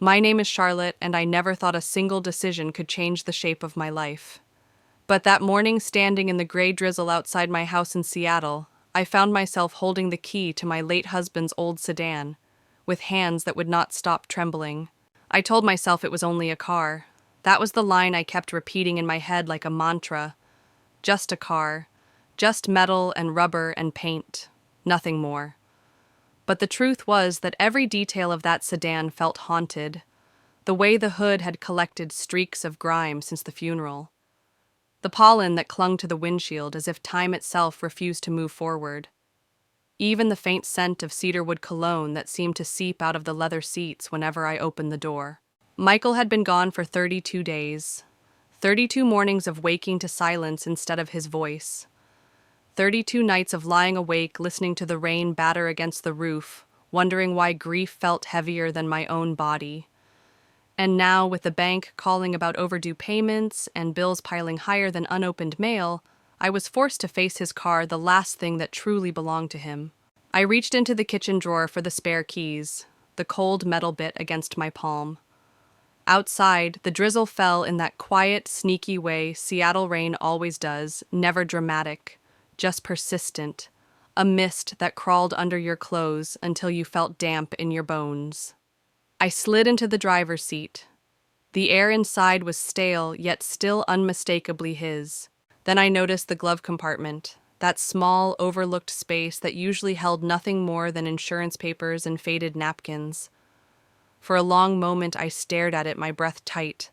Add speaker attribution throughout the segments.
Speaker 1: My name is Charlotte, and I never thought a single decision could change the shape of my life. But that morning, standing in the gray drizzle outside my house in Seattle, I found myself holding the key to my late husband's old sedan, with hands that would not stop trembling. I told myself it was only a car. That was the line I kept repeating in my head like a mantra. Just a car. Just metal and rubber and paint. Nothing more. But the truth was that every detail of that sedan felt haunted. The way the hood had collected streaks of grime since the funeral. The pollen that clung to the windshield as if time itself refused to move forward. Even the faint scent of cedarwood cologne that seemed to seep out of the leather seats whenever I opened the door. Michael had been gone for 32 days. 32 mornings of waking to silence instead of his voice. 32 nights of lying awake listening to the rain batter against the roof, wondering why grief felt heavier than my own body. And now, with the bank calling about overdue payments and bills piling higher than unopened mail, I was forced to face his car, the last thing that truly belonged to him. I reached into the kitchen drawer for the spare keys, the cold metal bit against my palm. Outside, the drizzle fell in that quiet, sneaky way Seattle rain always does, never dramatic, just persistent, a mist that crawled under your clothes until you felt damp in your bones. I slid into the driver's seat. The air inside was stale, yet still unmistakably his. Then I noticed the glove compartment, that small, overlooked space that usually held nothing more than insurance papers and faded napkins. For a long moment I stared at it, my breath tight.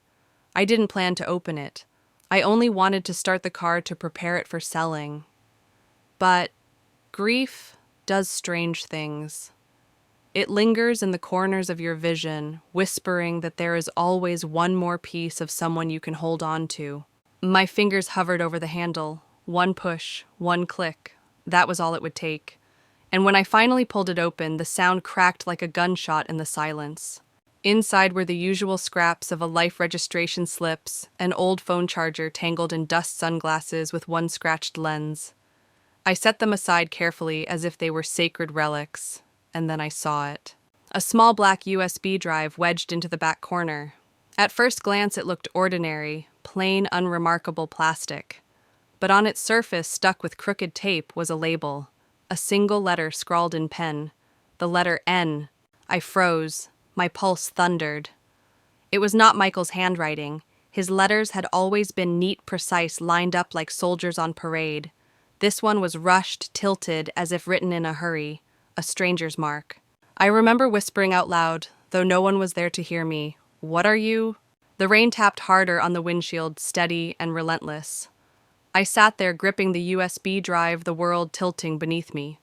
Speaker 1: I didn't plan to open it. I only wanted to start the car to prepare it for selling. But grief does strange things. It lingers in the corners of your vision, whispering that there is always one more piece of someone you can hold on to. My fingers hovered over the handle. One push, one click. That was all it would take. And when I finally pulled it open, the sound cracked like a gunshot in the silence. Inside were the usual scraps of a life registration slips, an old phone charger tangled in dust sunglasses with one scratched lens. I set them aside carefully as if they were sacred relics. And then I saw it. A small black USB drive wedged into the back corner. At first glance it looked ordinary, plain, unremarkable plastic. But on its surface, stuck with crooked tape, was a label. A single letter scrawled in pen. The letter N. I froze. My pulse thundered. It was not Michael's handwriting. His letters had always been neat, precise, lined up like soldiers on parade. This one was rushed, tilted, as if written in a hurry. A stranger's mark. I remember whispering out loud, though no one was there to hear me, "What are you?" The rain tapped harder on the windshield, steady and relentless. I sat there gripping the USB drive, the world tilting beneath me.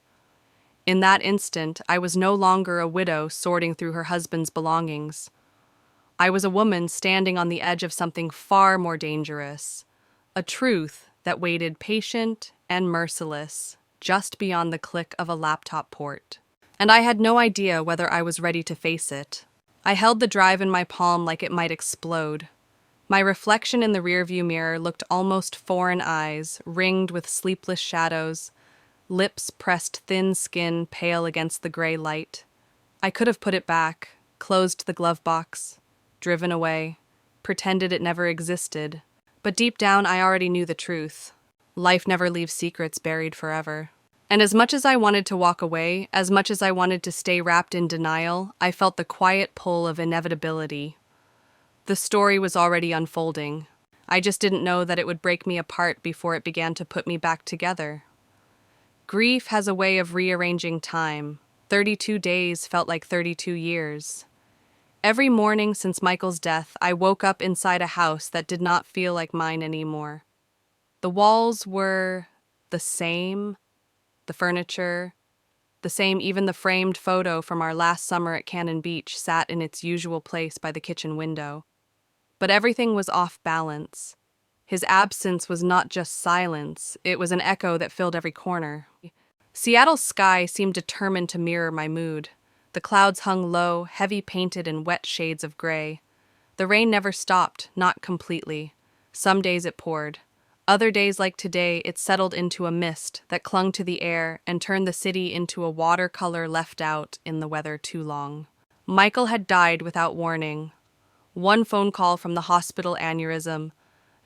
Speaker 1: In that instant, I was no longer a widow sorting through her husband's belongings. I was a woman standing on the edge of something far more dangerous. A truth that waited patient and merciless, just beyond the click of a laptop port. And I had no idea whether I was ready to face it. I held the drive in my palm like it might explode. My reflection in the rearview mirror looked almost foreign eyes, ringed with sleepless shadows, lips pressed thin skin pale against the gray light. I could have put it back, closed the glove box, driven away, pretended it never existed. But deep down I already knew the truth. Life never leaves secrets buried forever. And as much as I wanted to walk away, as much as I wanted to stay wrapped in denial, I felt the quiet pull of inevitability. The story was already unfolding. I just didn't know that it would break me apart before it began to put me back together. Grief has a way of rearranging time. 32 days felt like 32 years. Every morning since Michael's death, I woke up inside a house that did not feel like mine anymore. The walls were the same, the furniture, the same, even the framed photo from our last summer at Cannon Beach sat in its usual place by the kitchen window. But everything was off balance. His absence was not just silence, it was an echo that filled every corner. Seattle's sky seemed determined to mirror my mood. The clouds hung low, heavy painted in wet shades of gray. The rain never stopped, not completely. Some days it poured. Other days like today, it settled into a mist that clung to the air and turned the city into a watercolor left out in the weather too long. Michael had died without warning. One phone call from the hospital aneurysm.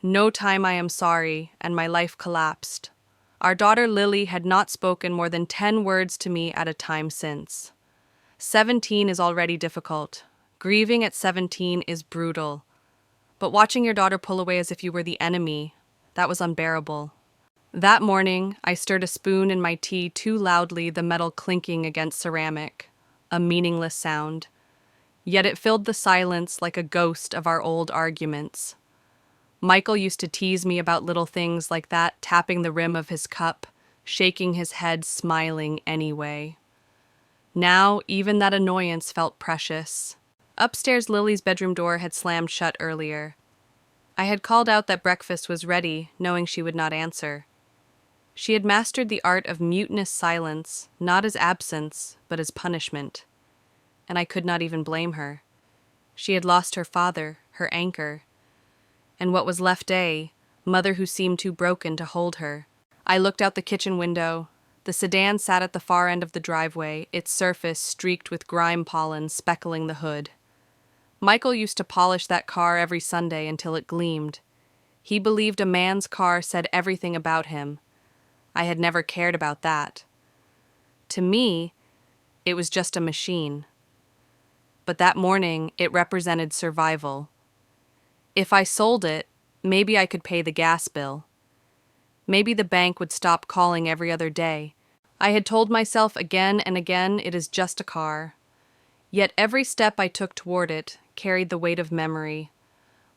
Speaker 1: No time I am sorry, and my life collapsed. Our daughter Lily had not spoken more than 10 words to me at a time since. 17 is already difficult. Grieving at 17 is brutal. But watching your daughter pull away as if you were the enemy, that was unbearable. That morning, I stirred a spoon in my tea too loudly, the metal clinking against ceramic, a meaningless sound. Yet it filled the silence like a ghost of our old arguments. Michael used to tease me about little things like that, tapping the rim of his cup, shaking his head, smiling anyway. Now, even that annoyance felt precious. Upstairs, Lily's bedroom door had slammed shut earlier. I had called out that breakfast was ready, knowing she would not answer. She had mastered the art of mutinous silence, not as absence, but as punishment. And I could not even blame her. She had lost her father, her anchor. And what was left mother who seemed too broken to hold her. I looked out the kitchen window. The sedan sat at the far end of the driveway, its surface streaked with grime pollen speckling the hood. Michael used to polish that car every Sunday until it gleamed. He believed a man's car said everything about him. I had never cared about that. To me, it was just a machine. But that morning, it represented survival. If I sold it, maybe I could pay the gas bill. Maybe the bank would stop calling every other day. I had told myself again and again it is just a car. Yet every step I took toward it carried the weight of memory.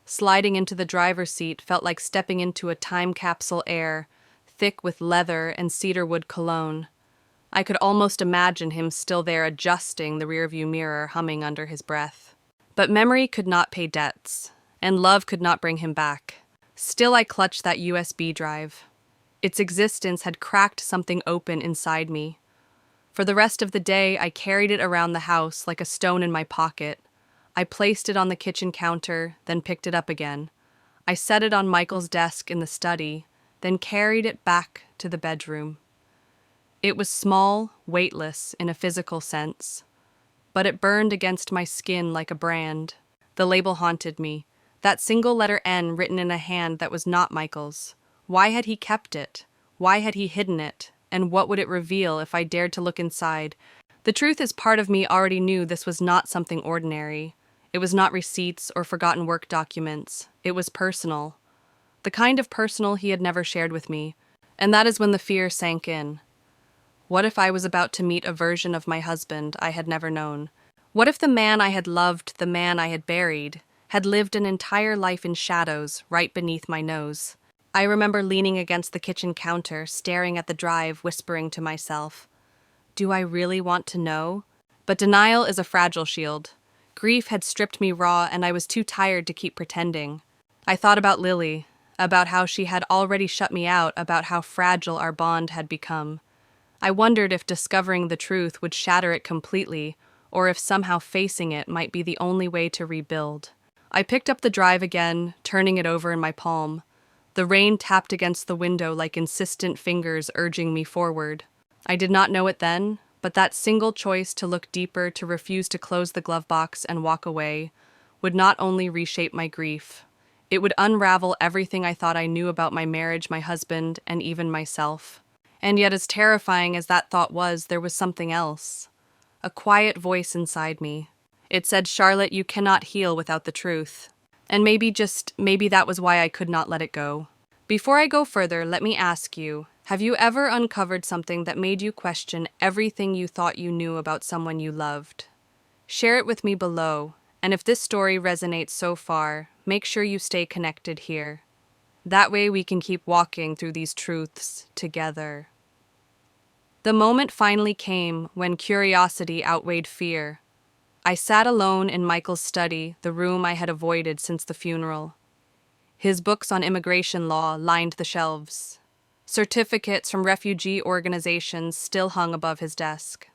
Speaker 1: Sliding into the driver's seat felt like stepping into a time capsule air, thick with leather and cedarwood cologne. I could almost imagine him still there adjusting the rearview mirror, humming under his breath. But memory could not pay debts, and love could not bring him back. Still I clutched that USB drive. Its existence had cracked something open inside me. For the rest of the day, I carried it around the house like a stone in my pocket. I placed it on the kitchen counter, then picked it up again. I set it on Michael's desk in the study, then carried it back to the bedroom. It was small, weightless in a physical sense, but it burned against my skin like a brand. The label haunted me, that single letter N written in a hand that was not Michael's. Why had he kept it? Why had he hidden it? And what would it reveal if I dared to look inside? The truth is, part of me already knew this was not something ordinary. It was not receipts or forgotten work documents. It was personal. The kind of personal he had never shared with me. And that is when the fear sank in. What if I was about to meet a version of my husband I had never known? What if the man I had loved, the man I had buried, had lived an entire life in shadows right beneath my nose? I remember leaning against the kitchen counter, staring at the drive, whispering to myself, "Do I really want to know?" But denial is a fragile shield. Grief had stripped me raw, and I was too tired to keep pretending. I thought about Lily, about how she had already shut me out, about how fragile our bond had become. I wondered if discovering the truth would shatter it completely, or if somehow facing it might be the only way to rebuild. I picked up the drive again, turning it over in my palm. The rain tapped against the window like insistent fingers urging me forward. I did not know it then, but that single choice to look deeper, to refuse to close the glove box and walk away, would not only reshape my grief. It would unravel everything I thought I knew about my marriage, my husband, and even myself. And yet, as terrifying as that thought was, there was something else. A quiet voice inside me. It said, "Charlotte, you cannot heal without the truth." And maybe that was why I could not let it go. Before I go further, let me ask you, have you ever uncovered something that made you question everything you thought you knew about someone you loved? Share it with me below, and if this story resonates so far, make sure you stay connected here. That way we can keep walking through these truths together. The moment finally came when curiosity outweighed fear. I sat alone in Michael's study, the room I had avoided since the funeral. His books on immigration law lined the shelves. Certificates from refugee organizations still hung above his desk.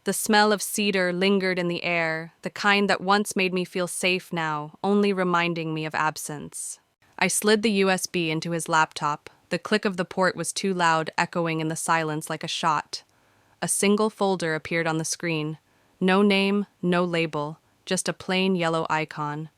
Speaker 1: The smell of cedar lingered in the air, the kind that once made me feel safe now, only reminding me of absence. I slid the USB into his laptop. The click of the port was too loud, echoing in the silence like a shot. A single folder appeared on the screen. No name, no label, just a plain yellow icon.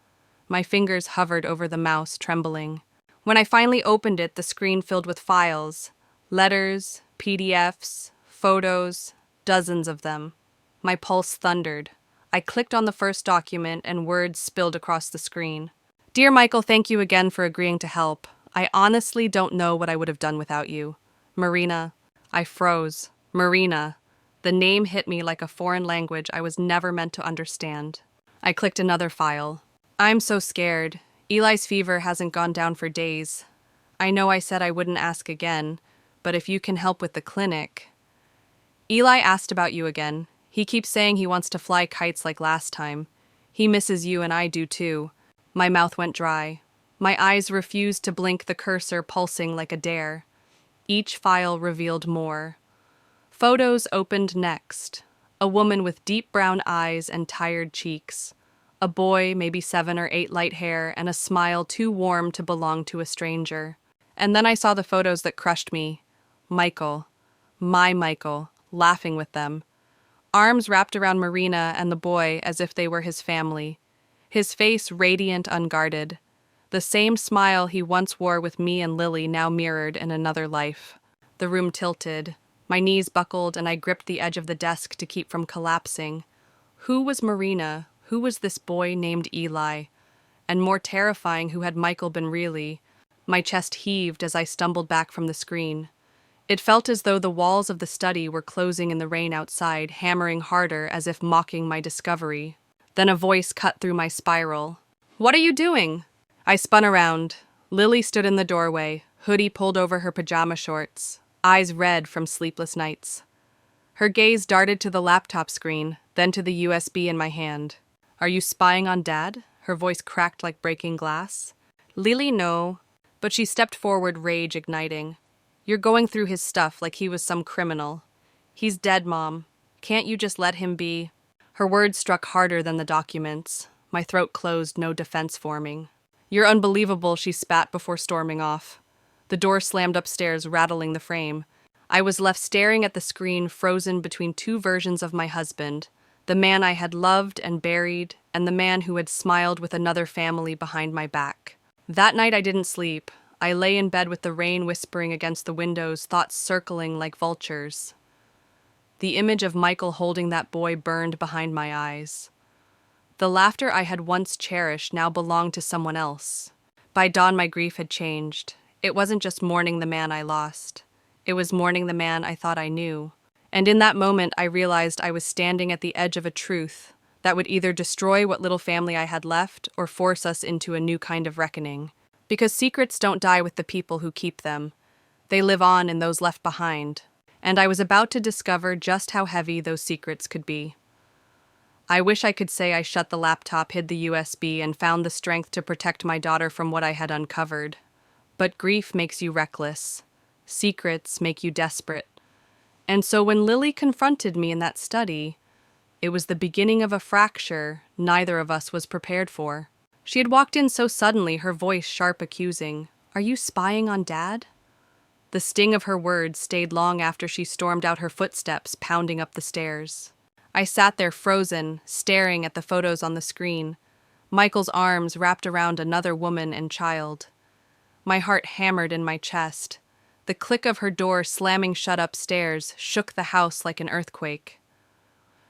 Speaker 1: My fingers hovered over the mouse, trembling. When I finally opened it, the screen filled with files, letters, PDFs, photos, dozens of them. My pulse thundered. I clicked on the first document and words spilled across the screen. Dear Michael, thank you again for agreeing to help. I honestly don't know what I would have done without you. Marina. I froze. Marina. The name hit me like a foreign language I was never meant to understand. I clicked another file. I'm so scared. Eli's fever hasn't gone down for days. I know I said I wouldn't ask again, but if you can help with the clinic. Eli asked about you again. He keeps saying he wants to fly kites like last time. He misses you and I do too. My mouth went dry. My eyes refused to blink, the cursor pulsing like a dare. Each file revealed more. Photos opened next. A woman with deep brown eyes and tired cheeks. A boy, maybe 7 or 8, light hair, and a smile too warm to belong to a stranger. And then I saw the photos that crushed me. Michael. My Michael, laughing with them. Arms wrapped around Marina and the boy as if they were his family. His face radiant, unguarded. The same smile he once wore with me and Lily now mirrored in another life. The room tilted. My knees buckled and I gripped the edge of the desk to keep from collapsing. Who was Marina? Who was this boy named Eli? And more terrifying, who had Michael been really? My chest heaved as I stumbled back from the screen. It felt as though the walls of the study were closing in the rain outside, hammering harder as if mocking my discovery. Then a voice cut through my spiral. What are you doing? I spun around. Lily stood in the doorway, hoodie pulled over her pajama shorts, eyes red from sleepless nights. Her gaze darted to the laptop screen, then to the USB in my hand. Are you spying on Dad? Her voice cracked like breaking glass. Lily, no. But she stepped forward, rage igniting. You're going through his stuff like he was some criminal. He's dead, Mom. Can't you just let him be? Her words struck harder than the documents. My throat closed, no defense forming. You're unbelievable, she spat before storming off. The door slammed upstairs, rattling the frame. I was left staring at the screen, frozen between two versions of my husband, the man I had loved and buried, and the man who had smiled with another family behind my back. That night I didn't sleep. I lay in bed with the rain whispering against the windows, thoughts circling like vultures. The image of Michael holding that boy burned behind my eyes. The laughter I had once cherished now belonged to someone else. By dawn, my grief had changed. It wasn't just mourning the man I lost. It was mourning the man I thought I knew. And in that moment, I realized I was standing at the edge of a truth that would either destroy what little family I had left or force us into a new kind of reckoning. Because secrets don't die with the people who keep them. They live on in those left behind. And I was about to discover just how heavy those secrets could be. I wish I could say I shut the laptop, hid the USB, and found the strength to protect my daughter from what I had uncovered. But grief makes you reckless. Secrets make you desperate. And so when Lily confronted me in that study, it was the beginning of a fracture neither of us was prepared for. She had walked in so suddenly, her voice sharp, accusing. Are you spying on Dad? The sting of her words stayed long after she stormed out, her footsteps pounding up the stairs. I sat there frozen, staring at the photos on the screen, Michael's arms wrapped around another woman and child. My heart hammered in my chest. The click of her door slamming shut upstairs shook the house like an earthquake.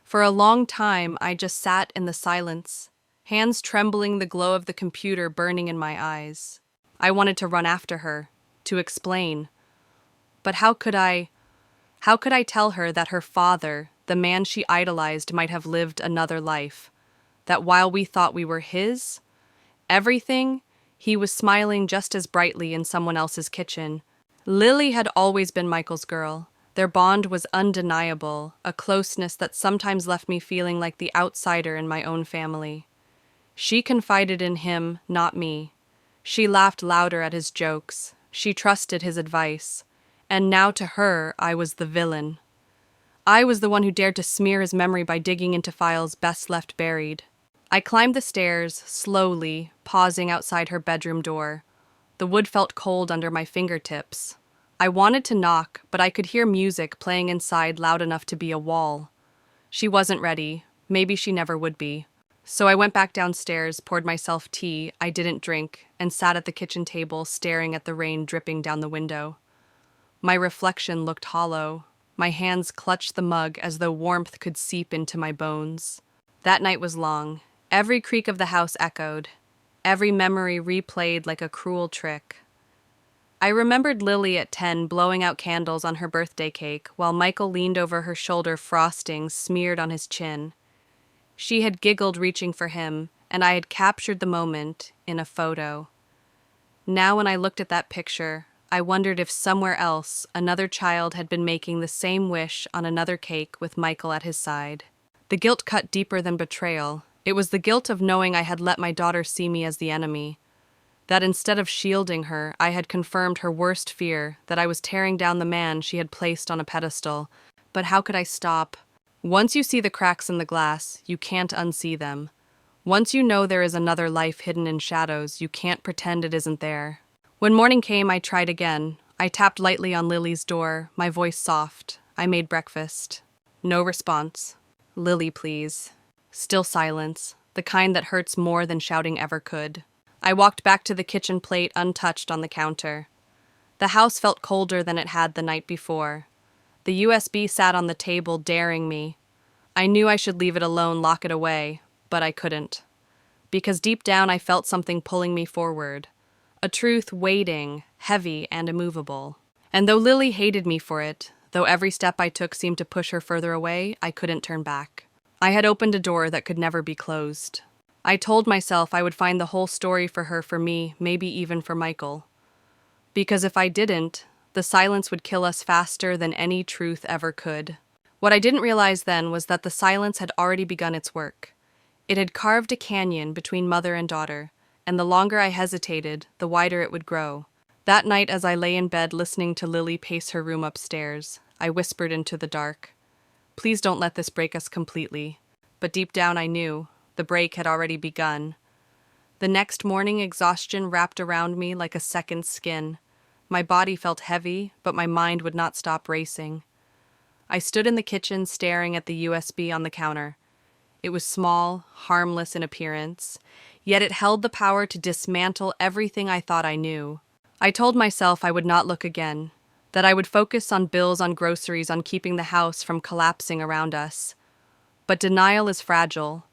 Speaker 1: For a long time, I just sat in the silence, hands trembling, the glow of the computer burning in my eyes. I wanted to run after her, to explain. But how could I tell her that her father, the man she idolized, might have lived another life? That while we thought we were his, everything, he was smiling just as brightly in someone else's kitchen. Lily had always been Michael's girl. Their bond was undeniable, a closeness that sometimes left me feeling like the outsider in my own family. She confided in him, not me. She laughed louder at his jokes. She trusted his advice. And now to her, I was the villain. I was the one who dared to smear his memory by digging into files best left buried. I climbed the stairs, slowly, pausing outside her bedroom door. The wood felt cold under my fingertips. I wanted to knock, but I could hear music playing inside loud enough to be a wall. She wasn't ready. Maybe she never would be. So I went back downstairs, poured myself tea I didn't drink, and sat at the kitchen table staring at the rain dripping down the window. My reflection looked hollow. My hands clutched the mug as though warmth could seep into my bones. That night was long. Every creak of the house echoed. Every memory replayed like a cruel trick. I remembered Lily at 10 blowing out candles on her birthday cake while Michael leaned over her shoulder, frosting smeared on his chin. She had giggled reaching for him, and I had captured the moment in a photo. Now when I looked at that picture, I wondered if somewhere else another child had been making the same wish on another cake with Michael at his side. The guilt cut deeper than betrayal. It was the guilt of knowing I had let my daughter see me as the enemy. That instead of shielding her, I had confirmed her worst fear, that I was tearing down the man she had placed on a pedestal. But how could I stop? Once you see the cracks in the glass, you can't unsee them. Once you know there is another life hidden in shadows, you can't pretend it isn't there. When morning came, I tried again. I tapped lightly on Lily's door, my voice soft. I made breakfast. No response. Lily, please. Still silence, the kind that hurts more than shouting ever could. I walked back to the kitchen plate untouched on the counter. The house felt colder than it had the night before. The USB sat on the table, daring me. I knew I should leave it alone, lock it away, but I couldn't. Because deep down I felt something pulling me forward. A truth waiting, heavy and immovable. And though Lily hated me for it, though every step I took seemed to push her further away, I couldn't turn back. I had opened a door that could never be closed. I told myself I would find the whole story for her, for me, maybe even for Michael. Because if I didn't, the silence would kill us faster than any truth ever could. What I didn't realize then was that the silence had already begun its work. It had carved a canyon between mother and daughter, and the longer I hesitated, the wider it would grow. That night, as I lay in bed listening to Lily pace her room upstairs, I whispered into the dark, "Please don't let this break us completely." But deep down I knew. The break had already begun. The next morning, exhaustion wrapped around me like a second skin. My body felt heavy, but my mind would not stop racing. I stood in the kitchen staring at the USB on the counter. It was small, harmless in appearance, yet it held the power to dismantle everything I thought I knew. I told myself I would not look again, that I would focus on bills, on groceries, on keeping the house from collapsing around us. But denial is fragile.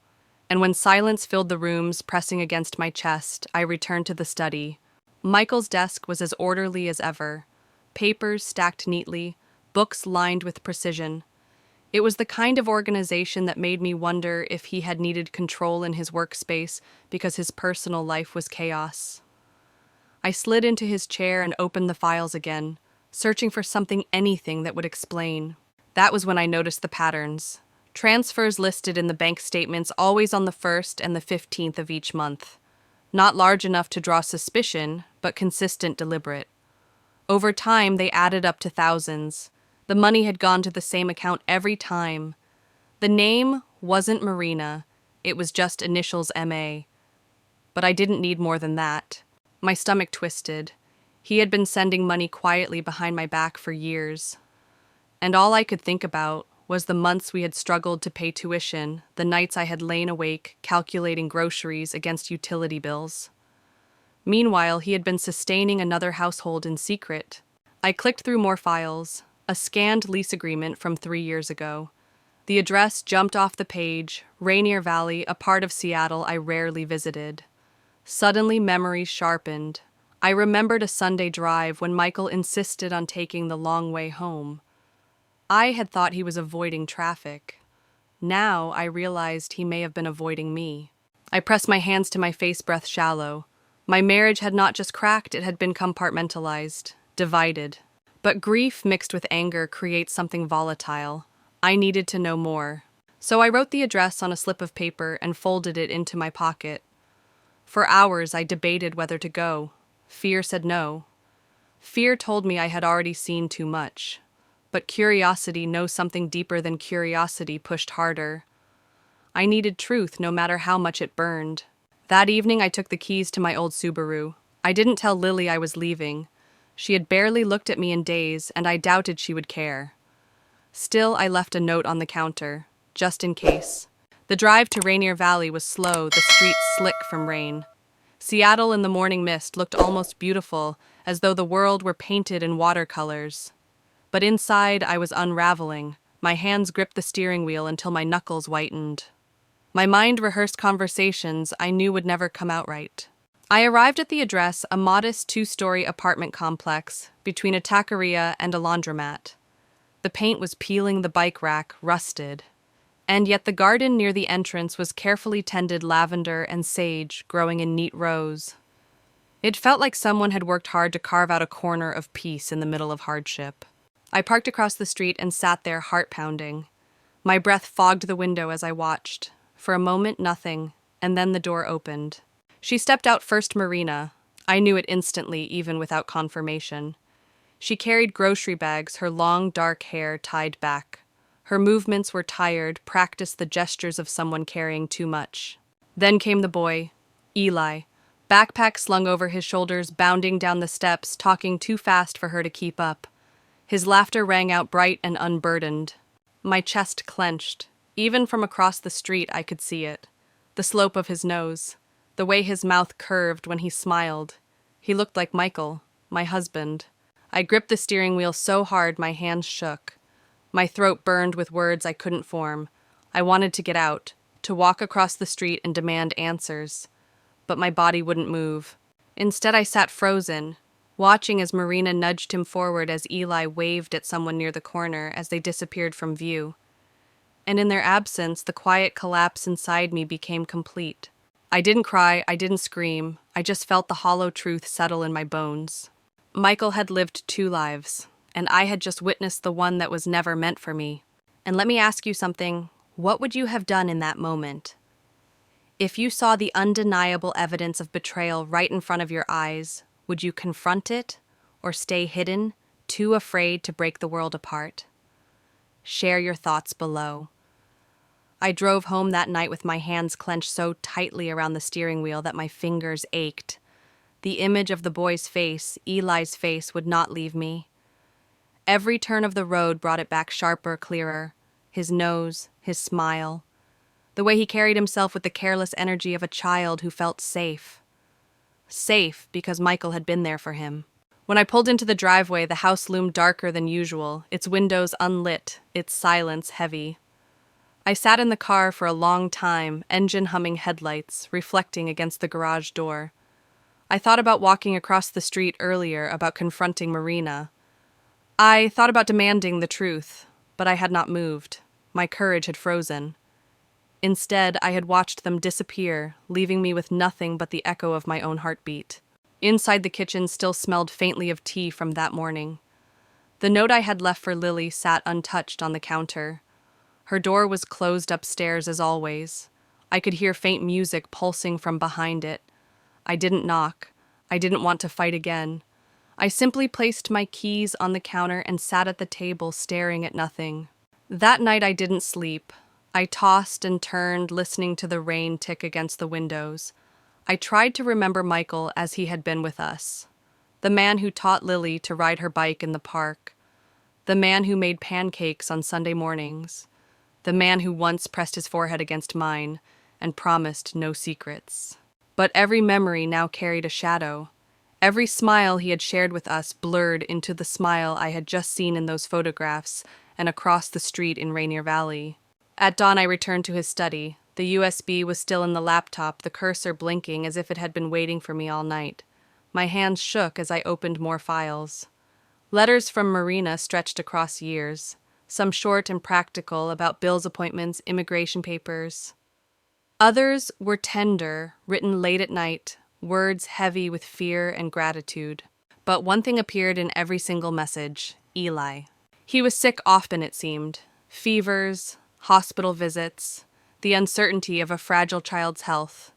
Speaker 1: And when silence filled the rooms, pressing against my chest, I returned to the study. Michael's desk was as orderly as ever. Papers stacked neatly, books lined with precision. It was the kind of organization that made me wonder if he had needed control in his workspace because his personal life was chaos. I slid into his chair and opened the files again, searching for something, anything that would explain. That was when I noticed the patterns. Transfers listed in the bank statements always on the 1st and the 15th of each month. Not large enough to draw suspicion, but consistent, deliberate. Over time, they added up to thousands. The money had gone to the same account every time. The name wasn't Marina, it was just initials MA. But I didn't need more than that. My stomach twisted. He had been sending money quietly behind my back for years. And all I could think about was the months we had struggled to pay tuition, the nights I had lain awake calculating groceries against utility bills. Meanwhile, he had been sustaining another household in secret. I clicked through more files, a scanned lease agreement from 3 years ago. The address jumped off the page, Rainier Valley, a part of Seattle I rarely visited. Suddenly, memories sharpened. I remembered a Sunday drive when Michael insisted on taking the long way home. I had thought he was avoiding traffic. Now I realized he may have been avoiding me. I pressed my hands to my face, breath shallow. My marriage had not just cracked, it had been compartmentalized, divided. But grief mixed with anger creates something volatile. I needed to know more. So I wrote the address on a slip of paper and folded it into my pocket. For hours I debated whether to go. Fear said no. Fear told me I had already seen too much. But curiosity, know something deeper than curiosity, pushed harder. I needed truth no matter how much it burned. That evening I took the keys to my old Subaru. I didn't tell Lily I was leaving. She had barely looked at me in days, and I doubted she would care. Still, I left a note on the counter, just in case. The drive to Rainier Valley was slow, the streets slick from rain. Seattle in the morning mist looked almost beautiful, as though the world were painted in watercolors. But inside, I was unraveling. My hands gripped the steering wheel until my knuckles whitened. My mind rehearsed conversations I knew would never come out right. I arrived at the address, a modest two-story apartment complex between a taqueria and a laundromat. The paint was peeling the bike rack, rusted. And yet the garden near the entrance was carefully tended lavender and sage growing in neat rows. It felt like someone had worked hard to carve out a corner of peace in the middle of hardship. I parked across the street and sat there, heart pounding. My breath fogged the window as I watched. For a moment, nothing, and then the door opened. She stepped out first, Marina. I knew it instantly, even without confirmation. She carried grocery bags, her long, dark hair tied back. Her movements were tired, practiced the gestures of someone carrying too much. Then came the boy, Eli, backpack slung over his shoulders, bounding down the steps, talking too fast for her to keep up. His laughter rang out bright and unburdened. My chest clenched. Even from across the street, I could see it. The slope of his nose, the way his mouth curved when he smiled. He looked like Michael, my husband. I gripped the steering wheel so hard my hands shook. My throat burned with words I couldn't form. I wanted to get out, to walk across the street and demand answers. But my body wouldn't move. Instead, I sat frozen, watching as Marina nudged him forward as Eli waved at someone near the corner as they disappeared from view. And in their absence, the quiet collapse inside me became complete. I didn't cry, I didn't scream, I just felt the hollow truth settle in my bones. Michael had lived 2 lives, and I had just witnessed the one that was never meant for me. And let me ask you something, what would you have done in that moment? If you saw the undeniable evidence of betrayal right in front of your eyes, would you confront it, or stay hidden, too afraid to break the world apart? Share your thoughts below. I drove home that night with my hands clenched so tightly around the steering wheel that my fingers ached. The image of the boy's face, Eli's face, would not leave me. Every turn of the road brought it back sharper, clearer. His nose, his smile. The way he carried himself with the careless energy of a child who felt safe. Safe because Michael had been there for him. When I pulled into the driveway, the house loomed darker than usual, its windows unlit, its silence heavy. I sat in the car for a long time, engine humming headlights, reflecting against the garage door. I thought about walking across the street earlier, about confronting Marina. I thought about demanding the truth, but I had not moved. My courage had frozen. Instead, I had watched them disappear, leaving me with nothing but the echo of my own heartbeat. Inside the kitchen still smelled faintly of tea from that morning. The note I had left for Lily sat untouched on the counter. Her door was closed upstairs as always. I could hear faint music pulsing from behind it. I didn't knock. I didn't want to fight again. I simply placed my keys on the counter and sat at the table staring at nothing. That night I didn't sleep. I tossed and turned, listening to the rain tick against the windows. I tried to remember Michael as he had been with us. The man who taught Lily to ride her bike in the park. The man who made pancakes on Sunday mornings. The man who once pressed his forehead against mine and promised no secrets. But every memory now carried a shadow. Every smile he had shared with us blurred into the smile I had just seen in those photographs and across the street in Rainier Valley. At dawn I returned to his study. The USB was still in the laptop, the cursor blinking as if it had been waiting for me all night. My hands shook as I opened more files. Letters from Marina stretched across years. Some short and practical about bills appointments, immigration papers. Others were tender, written late at night, words heavy with fear and gratitude. But one thing appeared in every single message: Eli. He was sick often, it seemed. Fevers, hospital visits, the uncertainty of a fragile child's health.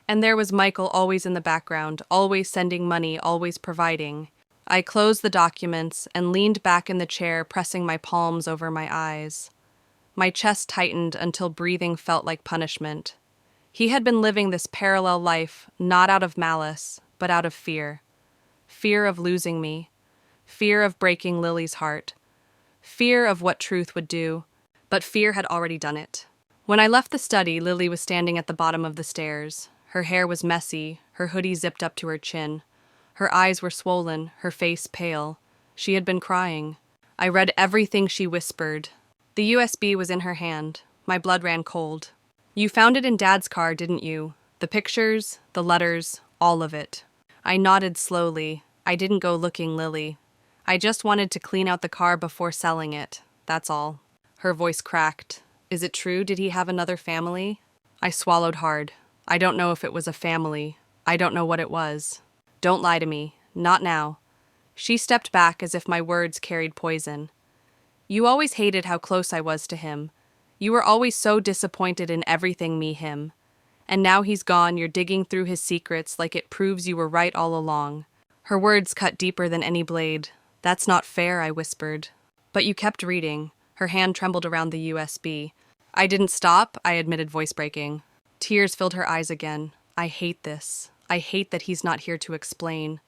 Speaker 1: And there was Michael always in the background, always sending money, always providing. I closed the documents and leaned back in the chair, pressing my palms over my eyes. My chest tightened until breathing felt like punishment. He had been living this parallel life, not out of malice, but out of fear. Fear of losing me. Fear of breaking Lily's heart. Fear of what truth would do. But fear had already done it. When I left the study, Lily was standing at the bottom of the stairs. Her hair was messy, her hoodie zipped up to her chin. Her eyes were swollen, her face pale. She had been crying. I read everything she whispered. The USB was in her hand. My blood ran cold. "You found it in Dad's car, didn't you? The pictures, the letters, all of it." I nodded slowly. I didn't go looking, Lily. I just wanted to clean out the car before selling it. That's all. Her voice cracked. "Is it true? Did he have another family?" I swallowed hard. I don't know if it was a family. I don't know what it was. "Don't lie to me. Not now." She stepped back as if my words carried poison. "You always hated how close I was to him. You were always so disappointed in everything him. And now he's gone, you're digging through his secrets like it proves you were right all along." Her words cut deeper than any blade. "That's not fair," I whispered. "But you kept reading." Her hand trembled around the USB. "I didn't stop," I admitted, voice breaking. Tears filled her eyes again. "I hate this. I hate that he's not here to explain.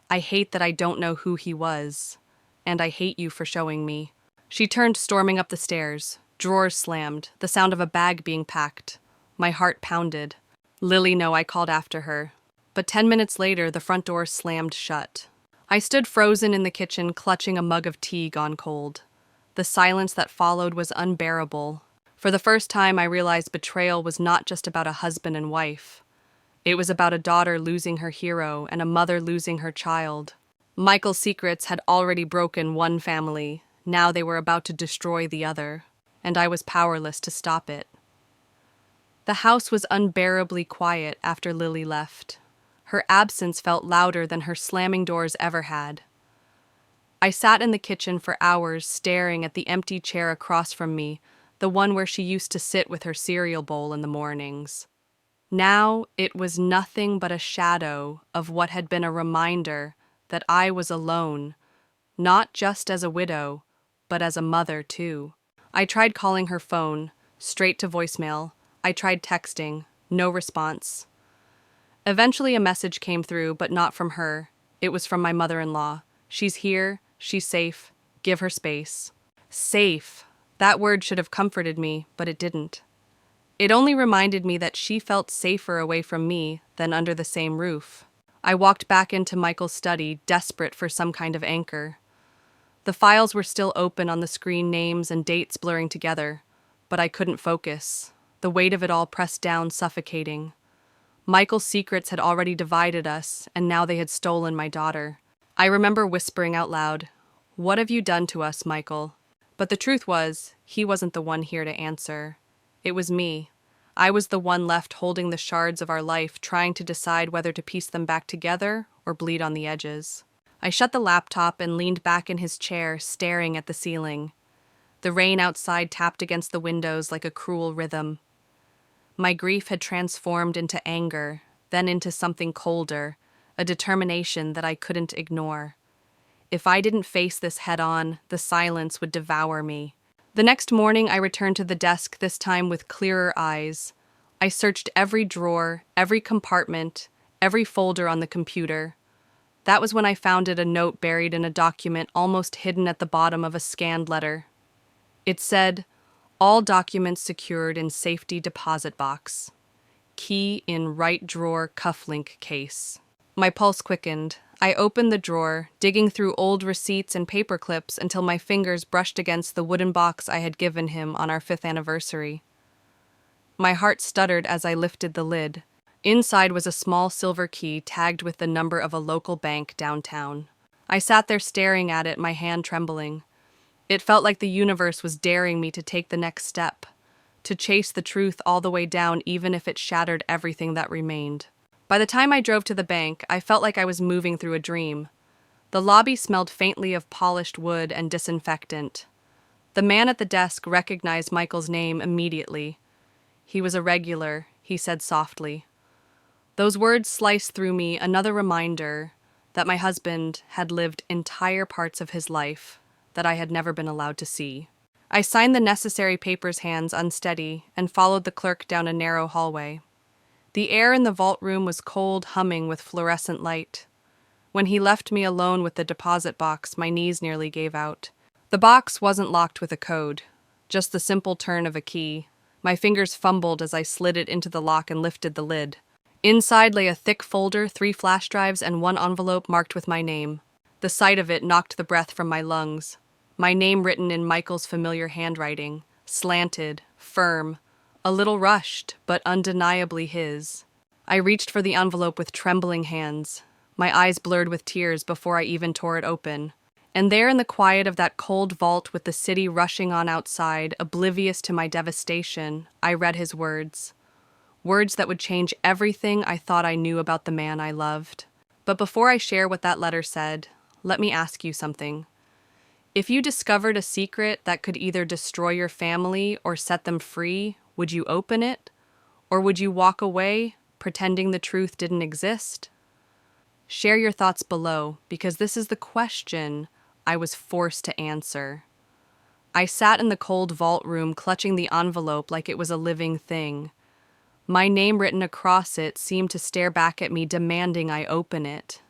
Speaker 1: I hate that I don't know who he was. And I hate you for showing me." She turned, storming up the stairs. Drawers slammed, the sound of a bag being packed. My heart pounded. "Lily, no," I called after her. But 10 minutes later, the front door slammed shut. I stood frozen in the kitchen, clutching a mug of tea gone cold. The silence that followed was unbearable. For the first time, I realized betrayal was not just about a husband and wife. It was about a daughter losing her hero and a mother losing her child. Michael's secrets had already broken one family. Now they were about to destroy the other, and I was powerless to stop it. The house was unbearably quiet after Lily left. Her absence felt louder than her slamming doors ever had. I sat in the kitchen for hours, staring at the empty chair across from me, the one where she used to sit with her cereal bowl in the mornings. Now it was nothing but a shadow of what had been a reminder that I was alone, not just as a widow, but as a mother too. I tried calling her phone, straight to voicemail. I tried texting, no response. Eventually a message came through, but not from her. It was from my mother-in-law. "She's here, she's safe, give her space." Safe. That word should have comforted me, but it didn't. It only reminded me that she felt safer away from me than under the same roof. I walked back into Michael's study, desperate for some kind of anchor. The files were still open on the screen, names and dates blurring together, but I couldn't focus. The weight of it all pressed down, suffocating. Michael's secrets had already divided us, and now they had stolen my daughter. I remember whispering out loud, "What have you done to us, Michael?" But the truth was, he wasn't the one here to answer. It was me. I was the one left holding the shards of our life, trying to decide whether to piece them back together or bleed on the edges. I shut the laptop and leaned back in his chair, staring at the ceiling. The rain outside tapped against the windows like a cruel rhythm. My grief had transformed into anger, then into something colder, a determination that I couldn't ignore. If I didn't face this head-on, the silence would devour me. The next morning, I returned to the desk, this time with clearer eyes. I searched every drawer, every compartment, every folder on the computer. That was when I found a note buried in a document almost hidden at the bottom of a scanned letter. It said, "All documents secured in safety deposit box. Key in right drawer cufflink case." My pulse quickened. I opened the drawer, digging through old receipts and paper clips until my fingers brushed against the wooden box I had given him on our 5th anniversary. My heart stuttered as I lifted the lid. Inside was a small silver key tagged with the number of a local bank downtown. I sat there staring at it, my hand trembling. It felt like the universe was daring me to take the next step, to chase the truth all the way down even if it shattered everything that remained. By the time I drove to the bank, I felt like I was moving through a dream. The lobby smelled faintly of polished wood and disinfectant. The man at the desk recognized Michael's name immediately. "He was a regular," he said softly. Those words sliced through me, another reminder that my husband had lived entire parts of his life that I had never been allowed to see. I signed the necessary papers, hands unsteady, and followed the clerk down a narrow hallway. The air in the vault room was cold, humming with fluorescent light. When he left me alone with the deposit box, my knees nearly gave out. The box wasn't locked with a code, just the simple turn of a key. My fingers fumbled as I slid it into the lock and lifted the lid. Inside lay a thick folder, 3 flash drives, and 1 envelope marked with my name. The sight of it knocked the breath from my lungs. My name written in Michael's familiar handwriting, slanted, firm, a little rushed, but undeniably his. I reached for the envelope with trembling hands, my eyes blurred with tears before I even tore it open. And there in the quiet of that cold vault with the city rushing on outside, oblivious to my devastation, I read his words. Words that would change everything I thought I knew about the man I loved. But before I share what that letter said, let me ask you something. If you discovered a secret that could either destroy your family or set them free, would you open it? Or would you walk away, pretending the truth didn't exist? Share your thoughts below, because this is the question I was forced to answer. I sat in the cold vault room clutching the envelope like it was a living thing. My name written across it seemed to stare back at me, demanding I open it.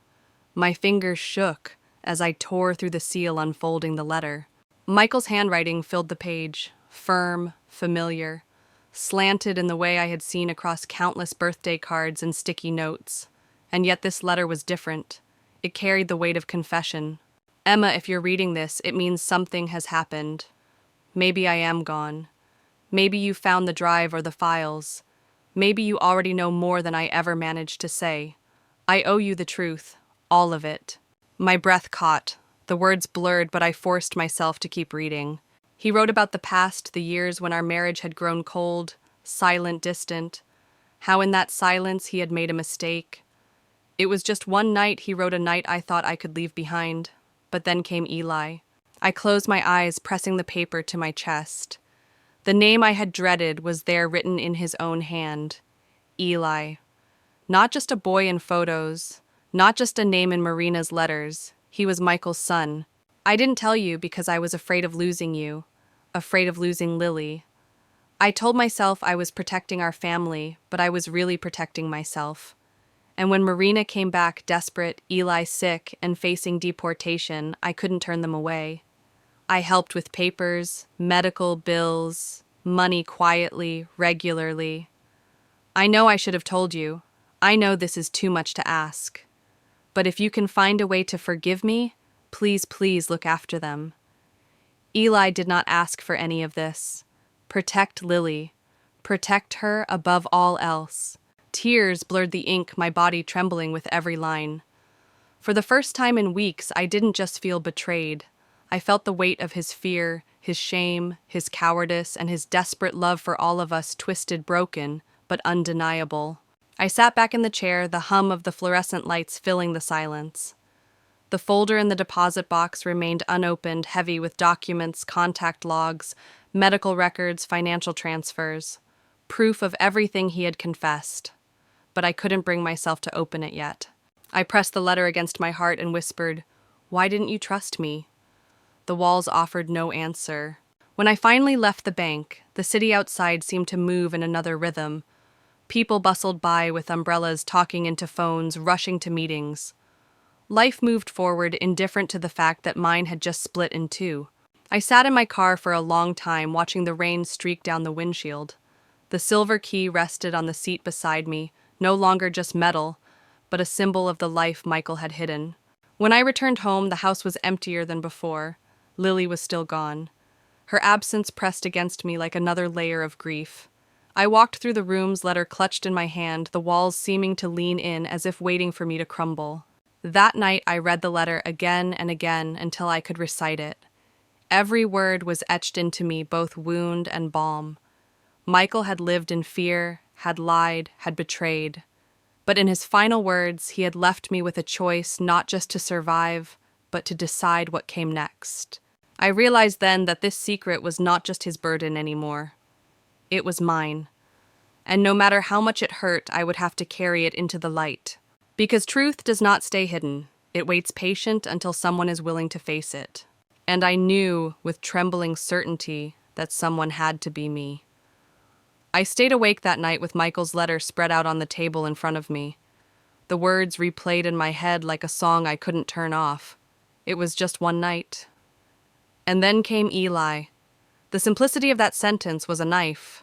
Speaker 1: My fingers shook as I tore through the seal, unfolding the letter. Michael's handwriting filled the page, firm, familiar, slanted in the way I had seen across countless birthday cards and sticky notes. And yet this letter was different. It carried the weight of confession. Emma, if you're reading this, it means something has happened. Maybe I am gone. Maybe you found the drive or the files. Maybe you already know more than I ever managed to say. I owe you the truth, all of it. My breath caught. The words blurred, but I forced myself to keep reading. He wrote about the past, the years when our marriage had grown cold, silent, distant. How in that silence he had made a mistake. It was just one night, he wrote, a night I thought I could leave behind. But then came Eli. I closed my eyes, pressing the paper to my chest. The name I had dreaded was there, written in his own hand. Eli. Not just a boy in photos, not just a name in Marina's letters. He was Michael's son. I didn't tell you because I was afraid of losing you, afraid of losing Lily. I told myself I was protecting our family, but I was really protecting myself. And when Marina came back desperate, Eli sick, and facing deportation, I couldn't turn them away. I helped with papers, medical bills, money quietly, regularly. I know I should have told you. I know this is too much to ask. But if you can find a way to forgive me, please, please look after them. Eli did not ask for any of this. Protect Lily. Protect her above all else. Tears blurred the ink, my body trembling with every line. For the first time in weeks, I didn't just feel betrayed. I felt the weight of his fear, his shame, his cowardice, and his desperate love for all of us, twisted, broken, but undeniable. I sat back in the chair, the hum of the fluorescent lights filling the silence. The folder in the deposit box remained unopened, heavy with documents, contact logs, medical records, financial transfers, proof of everything he had confessed. But I couldn't bring myself to open it yet. I pressed the letter against my heart and whispered, "Why didn't you trust me?" The walls offered no answer. When I finally left the bank, the city outside seemed to move in another rhythm. People bustled by with umbrellas, talking into phones, rushing to meetings. Life moved forward, indifferent to the fact that mine had just split in two. I sat in my car for a long time, watching the rain streak down the windshield. The silver key rested on the seat beside me, no longer just metal, but a symbol of the life Michael had hidden. When I returned home, the house was emptier than before. Lily was still gone. Her absence pressed against me like another layer of grief. I walked through the rooms, letter clutched in my hand, the walls seeming to lean in as if waiting for me to crumble. That night, I read the letter again and again until I could recite it. Every word was etched into me, both wound and balm. Michael had lived in fear, had lied, had betrayed. But in his final words, he had left me with a choice not just to survive, but to decide what came next. I realized then that this secret was not just his burden anymore. It was mine. And no matter how much it hurt, I would have to carry it into the light. Because truth does not stay hidden. It waits patient until someone is willing to face it. And I knew with trembling certainty that someone had to be me. I stayed awake that night with Michael's letter spread out on the table in front of me. The words replayed in my head like a song I couldn't turn off. It was just one night. And then came Eli. The simplicity of that sentence was a knife.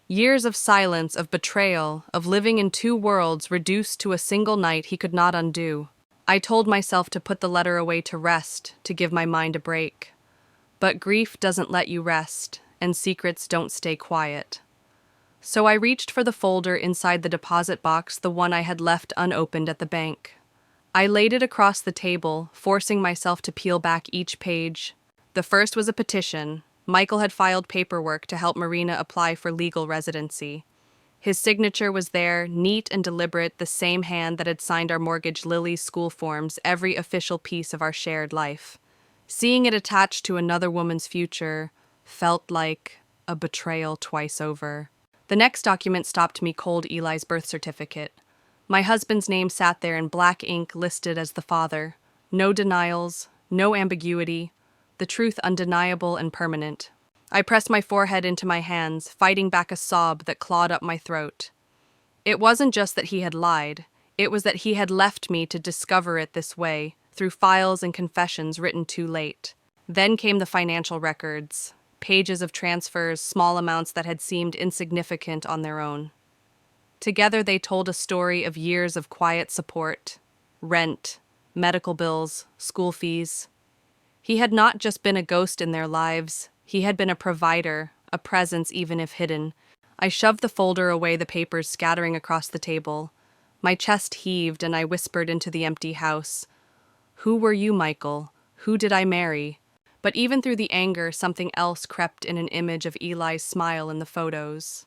Speaker 1: Years of silence, of betrayal, of living in two worlds reduced to a single night he could not undo. I told myself to put the letter away to rest, to give my mind a break. But grief doesn't let you rest, and secrets don't stay quiet. So I reached for the folder inside the deposit box, the one I had left unopened at the bank. I laid it across the table, forcing myself to peel back each page. The first was a petition. Michael had filed paperwork to help Marina apply for legal residency. His signature was there, neat and deliberate, the same hand that had signed our mortgage Lily's school forms, every official piece of our shared life. Seeing it attached to another woman's future felt like a betrayal twice over. The next document stopped me cold: Eli's birth certificate. My husband's name sat there in black ink, listed as the father. No denials, no ambiguity, the truth undeniable and permanent. I pressed my forehead into my hands, fighting back a sob that clawed up my throat. It wasn't just that he had lied, it was that he had left me to discover it this way, through files and confessions written too late. Then came the financial records, pages of transfers, small amounts that had seemed insignificant on their own. Together they told a story of years of quiet support, rent, medical bills, school fees. He had not just been a ghost in their lives, he had been a provider, a presence even if hidden. I shoved the folder away, the papers scattering across the table. My chest heaved and I whispered into the empty house, "Who were you, Michael? Who did I marry?" But even through the anger, something else crept in: an image of Eli's smile in the photos.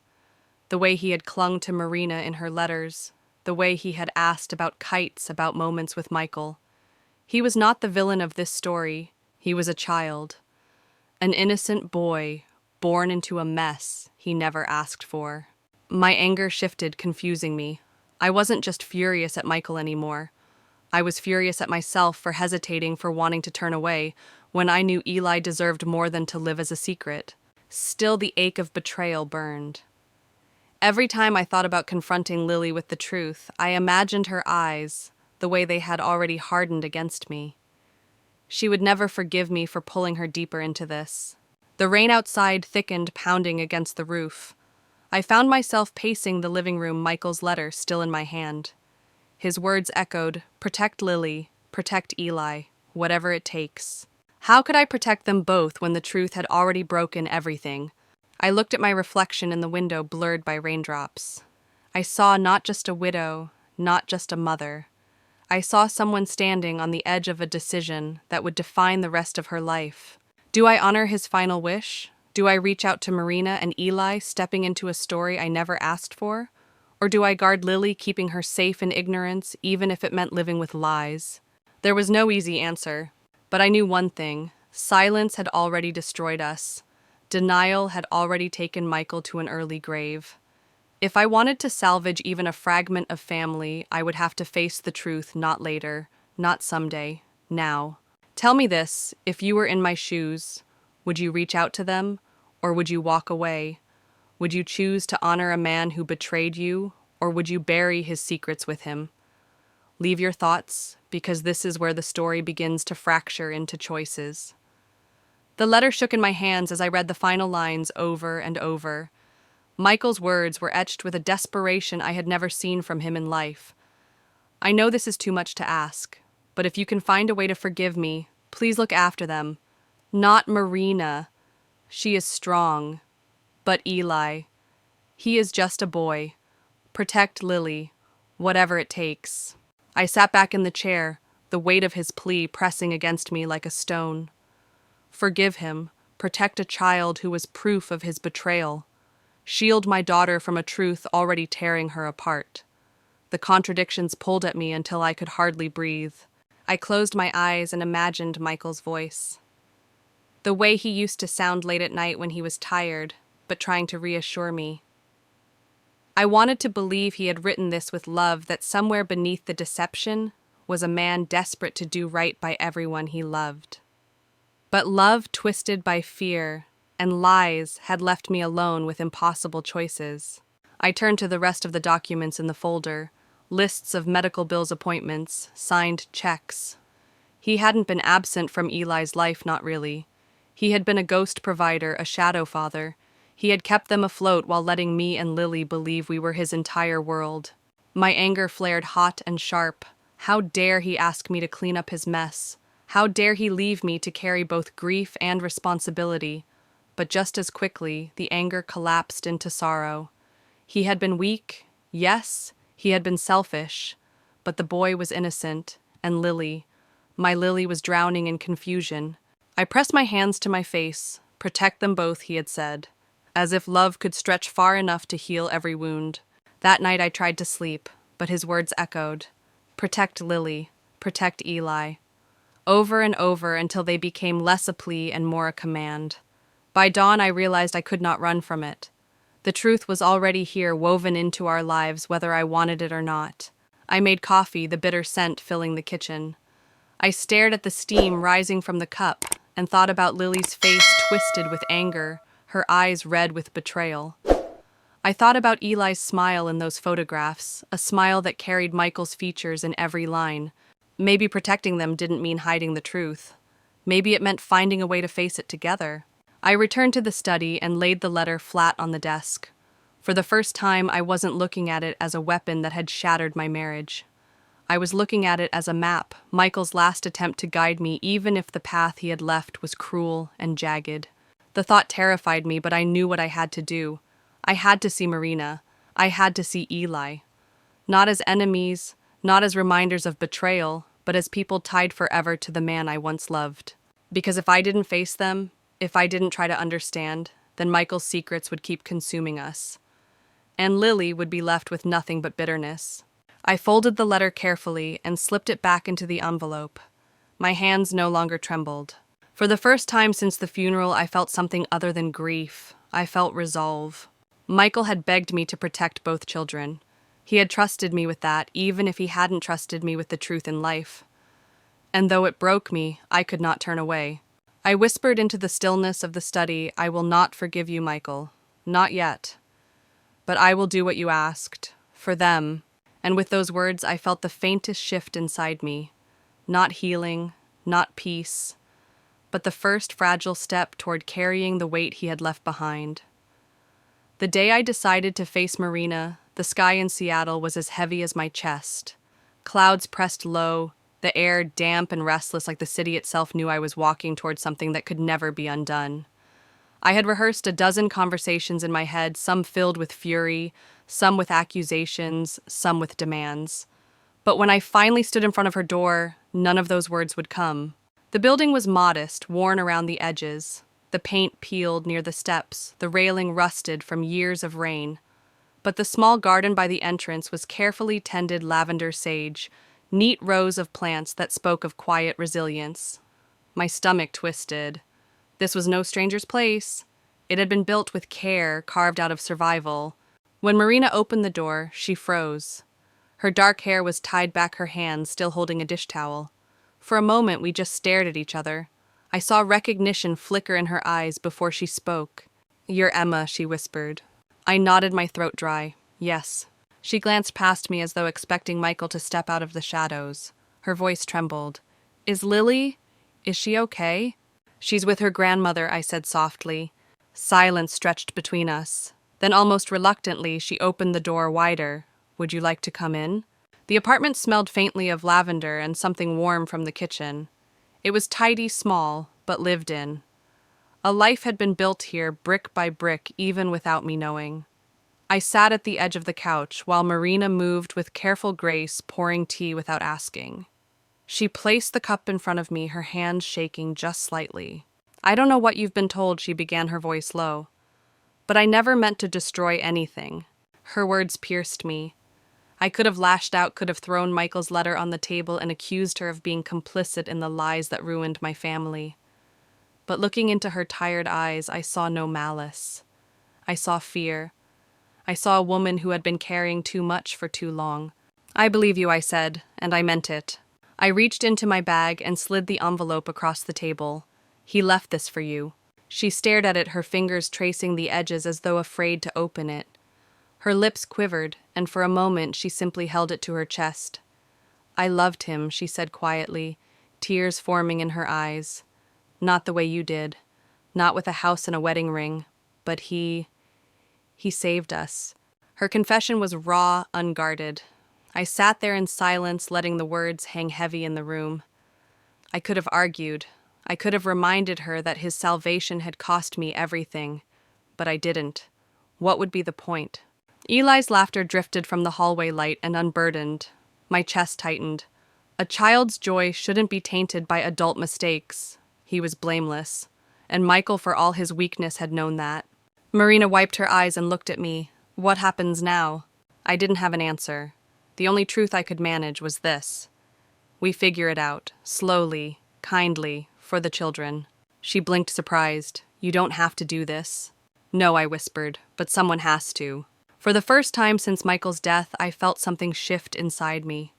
Speaker 1: The way he had clung to Marina in her letters, the way he had asked about kites, about moments with Michael. He was not the villain of this story, he was a child. An innocent boy, born into a mess he never asked for. My anger shifted, confusing me. I wasn't just furious at Michael anymore. I was furious at myself for hesitating, for wanting to turn away, when I knew Eli deserved more than to live as a secret. Still, the ache of betrayal burned. Every time I thought about confronting Lily with the truth, I imagined her eyes, the way they had already hardened against me. She would never forgive me for pulling her deeper into this. The rain outside thickened, pounding against the roof. I found myself pacing the living room, Michael's letter still in my hand. His words echoed, "Protect Lily, protect Eli, whatever it takes." How could I protect them both when the truth had already broken everything? I looked at my reflection in the window, blurred by raindrops. I saw not just a widow, not just a mother. I saw someone standing on the edge of a decision that would define the rest of her life. Do I honor his final wish? Do I reach out to Marina and Eli, stepping into a story I never asked for? Or do I guard Lily, keeping her safe in ignorance, even if it meant living with lies? There was no easy answer, but I knew one thing: silence had already destroyed us. Denial had already taken Michael to an early grave. If I wanted to salvage even a fragment of family, I would have to face the truth, not later, not someday, now. Tell me this: if you were in my shoes, would you reach out to them, or would you walk away? Would you choose to honor a man who betrayed you, or would you bury his secrets with him? Leave your thoughts, because this is where the story begins to fracture into choices. The letter shook in my hands as I read the final lines over and over. Michael's words were etched with a desperation I had never seen from him in life. I know this is too much to ask, but if you can find a way to forgive me, please look after them. Not Marina. She is strong. But Eli. He is just a boy. Protect Lily, whatever it takes. I sat back in the chair, the weight of his plea pressing against me like a stone. Forgive him. Protect a child who was proof of his betrayal. Shield my daughter from a truth already tearing her apart. The contradictions pulled at me until I could hardly breathe. I closed my eyes and imagined Michael's voice. The way he used to sound late at night when he was tired, but trying to reassure me. I wanted to believe he had written this with love, that somewhere beneath the deception was a man desperate to do right by everyone he loved. But love twisted by fear and lies had left me alone with impossible choices. I turned to the rest of the documents in the folder, lists of medical bills, appointments, signed checks. He hadn't been absent from Eli's life, not really. He had been a ghost provider, a shadow father. He had kept them afloat while letting me and Lily believe we were his entire world. My anger flared hot and sharp. How dare he ask me to clean up his mess? How dare he leave me to carry both grief and responsibility? But just as quickly, the anger collapsed into sorrow. He had been weak, yes, he had been selfish, but the boy was innocent, and my Lily was drowning in confusion. I pressed my hands to my face. Protect them both, he had said, as if love could stretch far enough to heal every wound. That night I tried to sleep, but his words echoed. Protect Lily, protect Eli. Over and over until they became less a plea and more a command. By dawn I realized I could not run from it. The truth was already here, woven into our lives, whether I wanted it or not. I made coffee, the bitter scent filling the kitchen. I stared at the steam rising from the cup and thought about Lily's face twisted with anger, her eyes red with betrayal. I thought about Eli's smile in those photographs, a smile that carried Michael's features in every line. Maybe protecting them didn't mean hiding the truth. Maybe it meant finding a way to face it together. I returned to the study and laid the letter flat on the desk. For the first time, I wasn't looking at it as a weapon that had shattered my marriage. I was looking at it as a map, Michael's last attempt to guide me, even if the path he had left was cruel and jagged. The thought terrified me, but I knew what I had to do. I had to see Marina. I had to see Eli. Not as enemies, not as reminders of betrayal, but as people tied forever to the man I once loved. Because if I didn't face them, if I didn't try to understand, then Michael's secrets would keep consuming us. And Lily would be left with nothing but bitterness. I folded the letter carefully and slipped it back into the envelope. My hands no longer trembled. For the first time since the funeral, I felt something other than grief. I felt resolve. Michael had begged me to protect both children. He had trusted me with that, even if he hadn't trusted me with the truth in life. And though it broke me, I could not turn away. I whispered into the stillness of the study, I will not forgive you, Michael. Not yet. But I will do what you asked. For them. And with those words, I felt the faintest shift inside me. Not healing, not peace, but the first fragile step toward carrying the weight he had left behind. The day I decided to face Marina, the sky in Seattle was as heavy as my chest. Clouds pressed low, the air damp and restless, like the city itself knew I was walking toward something that could never be undone. I had rehearsed a dozen conversations in my head, some filled with fury, some with accusations, some with demands. But when I finally stood in front of her door, none of those words would come. The building was modest, worn around the edges. The paint peeled near the steps, the railing rusted from years of rain. But the small garden by the entrance was carefully tended lavender sage, neat rows of plants that spoke of quiet resilience. My stomach twisted. This was no stranger's place. It had been built with care, carved out of survival. When Marina opened the door, she froze. Her dark hair was tied back her hands, still holding a dish towel. For a moment, we just stared at each other. I saw recognition flicker in her eyes before she spoke. "You're Emma," she whispered. I nodded, my throat dry. Yes. She glanced past me as though expecting Michael to step out of the shadows. Her voice trembled. "Is Lily? Is she okay?" "She's with her grandmother," I said softly. Silence stretched between us. Then almost reluctantly, she opened the door wider. "Would you like to come in?" The apartment smelled faintly of lavender and something warm from the kitchen. It was tidy, small, but lived in. A life had been built here, brick by brick, even without me knowing. I sat at the edge of the couch while Marina moved with careful grace, pouring tea without asking. She placed the cup in front of me, her hands shaking just slightly. "I don't know what you've been told," she began, her voice low. "But I never meant to destroy anything." Her words pierced me. I could have lashed out, could have thrown Michael's letter on the table and accused her of being complicit in the lies that ruined my family. But looking into her tired eyes, I saw no malice. I saw fear. I saw a woman who had been carrying too much for too long. "I believe you," I said, and I meant it. I reached into my bag and slid the envelope across the table. "He left this for you." She stared at it, her fingers tracing the edges as though afraid to open it. Her lips quivered, and for a moment she simply held it to her chest. "I loved him," she said quietly, tears forming in her eyes. "Not the way you did. Not with a house and a wedding ring. but he saved us. Her confession was raw, unguarded. I sat there in silence, letting the words hang heavy in the room. I could have argued. I could have reminded her that his salvation had cost me everything, but I didn't. What would be the point? Eli's laughter drifted from the hallway light and unburdened. My chest tightened. A child's joy shouldn't be tainted by adult mistakes. He was blameless, and Michael, for all his weakness, had known that. Marina wiped her eyes and looked at me. What happens now? I didn't have an answer. The only truth I could manage was this. We figure it out, slowly, kindly, for the children. She blinked surprised. You don't have to do this. No, I whispered, but someone has to. For the first time since Michael's death, I felt something shift inside me.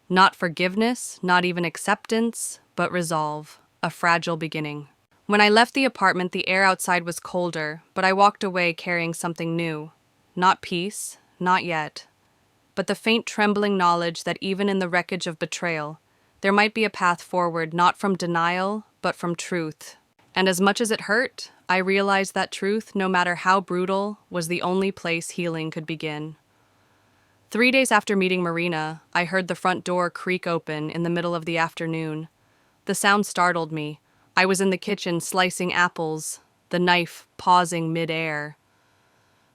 Speaker 1: Not forgiveness, not even acceptance, but resolve, a fragile beginning. When I left the apartment, the air outside was colder, but I walked away carrying something new. Not peace, not yet, but the faint trembling knowledge that even in the wreckage of betrayal, there might be a path forward not from denial, but from truth. And as much as it hurt, I realized that truth, no matter how brutal, was the only place healing could begin. 3 days after meeting Marina, I heard the front door creak open in the middle of the afternoon. The sound startled me. I was in the kitchen slicing apples, the knife pausing mid-air.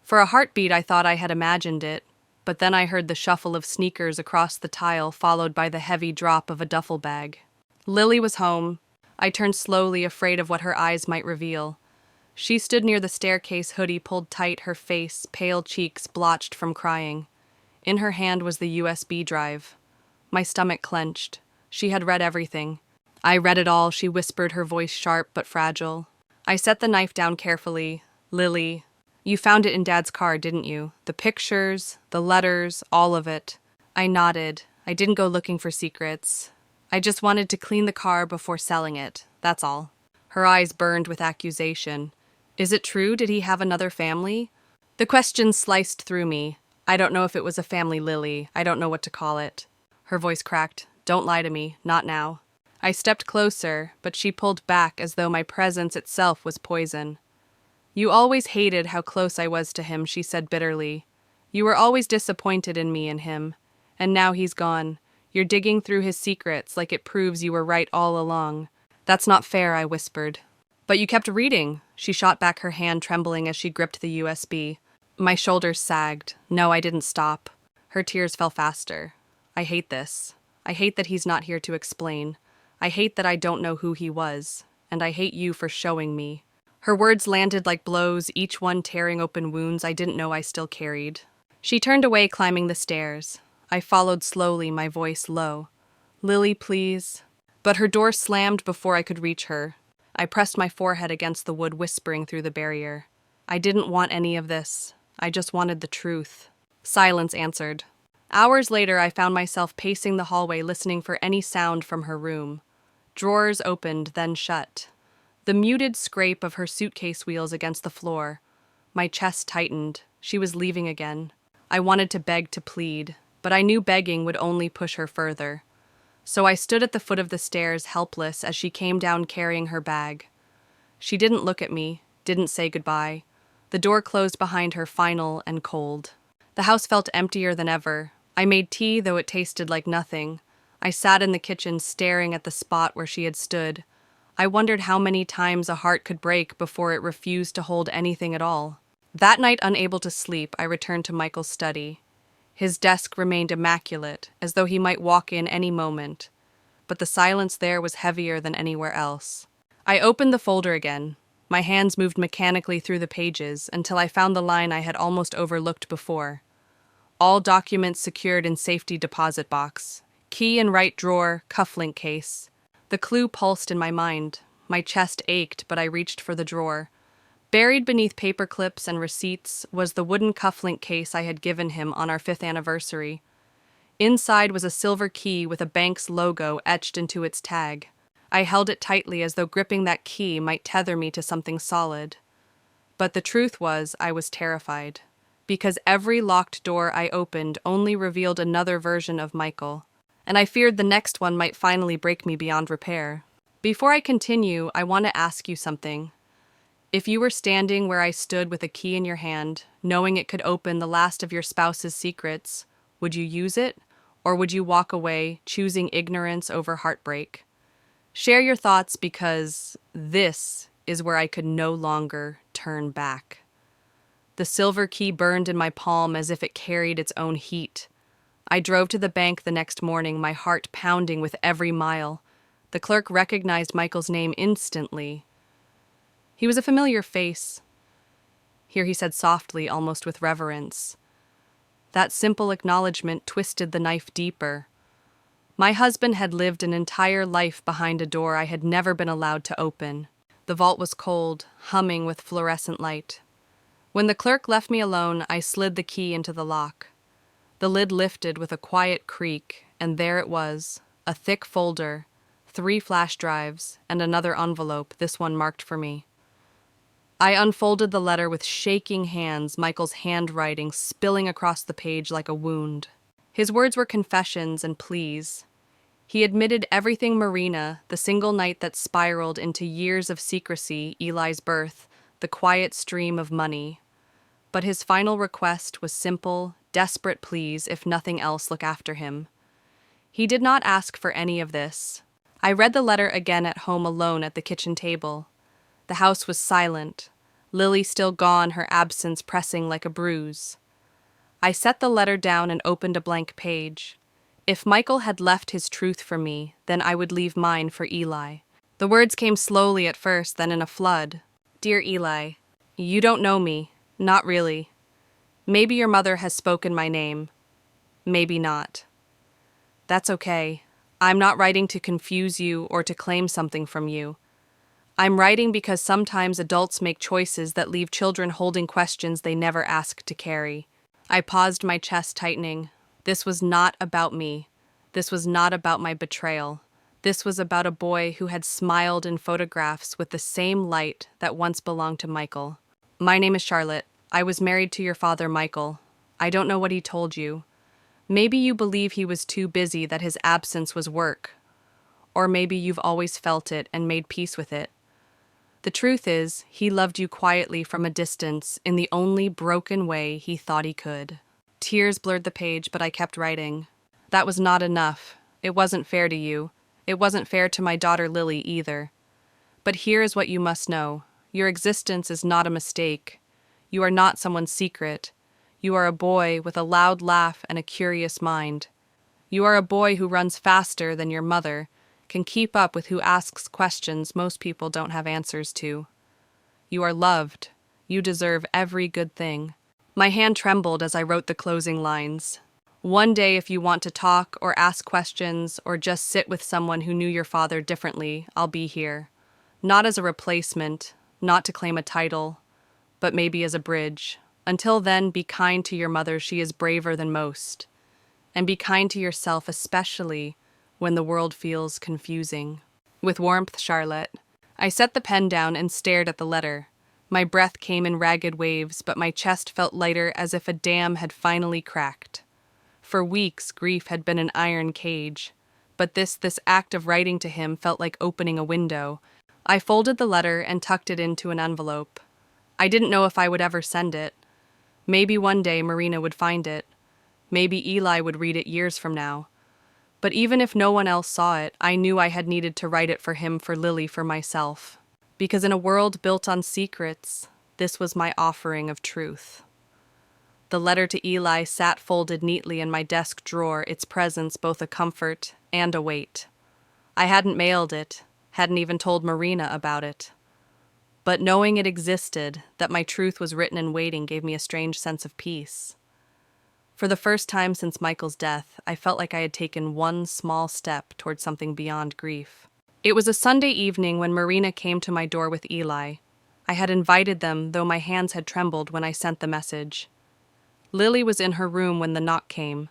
Speaker 1: For a heartbeat, I thought I had imagined it, but then I heard the shuffle of sneakers across the tile, followed by the heavy drop of a duffel bag. Lily was home. I turned slowly, afraid of what her eyes might reveal. She stood near the staircase, hoodie pulled tight, her face, pale cheeks blotched from crying. In her hand was the USB drive. My stomach clenched. She had read everything. I read it all, she whispered, her voice sharp but fragile. I set the knife down carefully. Lily, you found it in Dad's car, didn't you? The pictures, the letters, all of it. I nodded. I didn't go looking for secrets. I just wanted to clean the car before selling it, that's all. Her eyes burned with accusation. Is it true? Did he have another family? The question sliced through me. I don't know if it was a family, Lily. I don't know what to call it. Her voice cracked. Don't lie to me. Not now. I stepped closer, but she pulled back as though my presence itself was poison. You always hated how close I was to him, she said bitterly. You were always disappointed in me and him. And now he's gone. You're digging through his secrets like it proves you were right all along. That's not fair, I whispered. But you kept reading. She shot back, her hand trembling as she gripped the USB. My shoulders sagged. No, I didn't stop. Her tears fell faster. I hate this. I hate that he's not here to explain. I hate that I don't know who he was. And I hate you for showing me. Her words landed like blows, each one tearing open wounds I didn't know I still carried. She turned away, climbing the stairs. I followed slowly, my voice low. Lily, please. But her door slammed before I could reach her. I pressed my forehead against the wood, whispering through the barrier. I didn't want any of this. I just wanted the truth. Silence answered. Hours later, I found myself pacing the hallway, listening for any sound from her room. Drawers opened, then shut. The muted scrape of her suitcase wheels against the floor. My chest tightened. She was leaving again. I wanted to beg, to plead, but I knew begging would only push her further. So I stood at the foot of the stairs, helpless, as she came down carrying her bag. She didn't look at me, didn't say goodbye. The door closed behind her, final and cold. The house felt emptier than ever. I made tea, though it tasted like nothing. I sat in the kitchen, staring at the spot where she had stood. I wondered how many times a heart could break before it refused to hold anything at all. That night, unable to sleep, I returned to Michael's study. His desk remained immaculate, as though he might walk in any moment. But the silence there was heavier than anywhere else. I opened the folder again. My hands moved mechanically through the pages until I found the line I had almost overlooked before. All documents secured in safety deposit box. Key in right drawer, cufflink case. The clue pulsed in my mind. My chest ached, but I reached for the drawer. Buried beneath paper clips and receipts was the wooden cufflink case I had given him on our 5th anniversary. Inside was a silver key with a bank's logo etched into its tag. I held it tightly, as though gripping that key might tether me to something solid. But the truth was, I was terrified, because every locked door I opened only revealed another version of Michael, and I feared the next one might finally break me beyond repair. Before I continue, I want to ask you something. If you were standing where I stood with a key in your hand, knowing it could open the last of your spouse's secrets, would you use it, or would you walk away, choosing ignorance over heartbreak? Share your thoughts because this is where I could no longer turn back. The silver key burned in my palm as if it carried its own heat. I drove to the bank the next morning, my heart pounding with every mile. The clerk recognized Michael's name instantly. He was a familiar face. Here he said softly, almost with reverence. That simple acknowledgement twisted the knife deeper. My husband had lived an entire life behind a door I had never been allowed to open. The vault was cold, humming with fluorescent light. When the clerk left me alone, I slid the key into the lock. The lid lifted with a quiet creak, and there it was, a thick folder, 3 flash drives, and another envelope, this one marked for me. I unfolded the letter with shaking hands, Michael's handwriting spilling across the page like a wound. His words were confessions and pleas. He admitted everything Marina, the single night that spiraled into years of secrecy, Eli's birth, the quiet stream of money. But his final request was simple, desperate pleas, if nothing else, look after him. He did not ask for any of this. I read the letter again at home alone at the kitchen table. The house was silent, Lily still gone, her absence pressing like a bruise. I set the letter down and opened a blank page. If Michael had left his truth for me, then I would leave mine for Eli. The words came slowly at first, then in a flood. Dear Eli, you don't know me, not really. Maybe your mother has spoken my name. Maybe not. That's okay. I'm not writing to confuse you or to claim something from you. I'm writing because sometimes adults make choices that leave children holding questions they never asked to carry. I paused, my chest tightening. This was not about me. This was not about my betrayal. This was about a boy who had smiled in photographs with the same light that once belonged to Michael. My name is Charlotte. I was married to your father, Michael. I don't know what he told you. Maybe you believe he was too busy, that his absence was work. Or maybe you've always felt it and made peace with it. The truth is, he loved you quietly from a distance in the only broken way he thought he could. Tears blurred the page, but I kept writing. That was not enough. It wasn't fair to you. It wasn't fair to my daughter Lily either. But here is what you must know. Your existence is not a mistake. You are not someone's secret. You are a boy with a loud laugh and a curious mind. You are a boy who runs faster than your mother, can keep up with who asks questions most people don't have answers to. You are loved. You deserve every good thing. My hand trembled as I wrote the closing lines. One day, if you want to talk or ask questions or just sit with someone who knew your father differently, I'll be here. Not as a replacement, not to claim a title, but maybe as a bridge. Until then, be kind to your mother. She is braver than most. And be kind to yourself, especially when the world feels confusing. With warmth, Charlotte. I set the pen down and stared at the letter. My breath came in ragged waves, but my chest felt lighter, as if a dam had finally cracked. For weeks, grief had been an iron cage, but this act of writing to him felt like opening a window. I folded the letter and tucked it into an envelope. I didn't know if I would ever send it. Maybe one day Marina would find it. Maybe Eli would read it years from now. But even if no one else saw it, I knew I had needed to write it for him, for Lily, for myself. Because in a world built on secrets, this was my offering of truth. The letter to Eli sat folded neatly in my desk drawer, its presence both a comfort and a weight. I hadn't mailed it, hadn't even told Marina about it. But knowing it existed, that my truth was written and waiting, gave me a strange sense of peace. For the first time since Michael's death, I felt like I had taken one small step toward something beyond grief. It was a Sunday evening when Marina came to my door with Eli. I had invited them, though my hands had trembled when I sent the message. Lily was in her room when the knock came.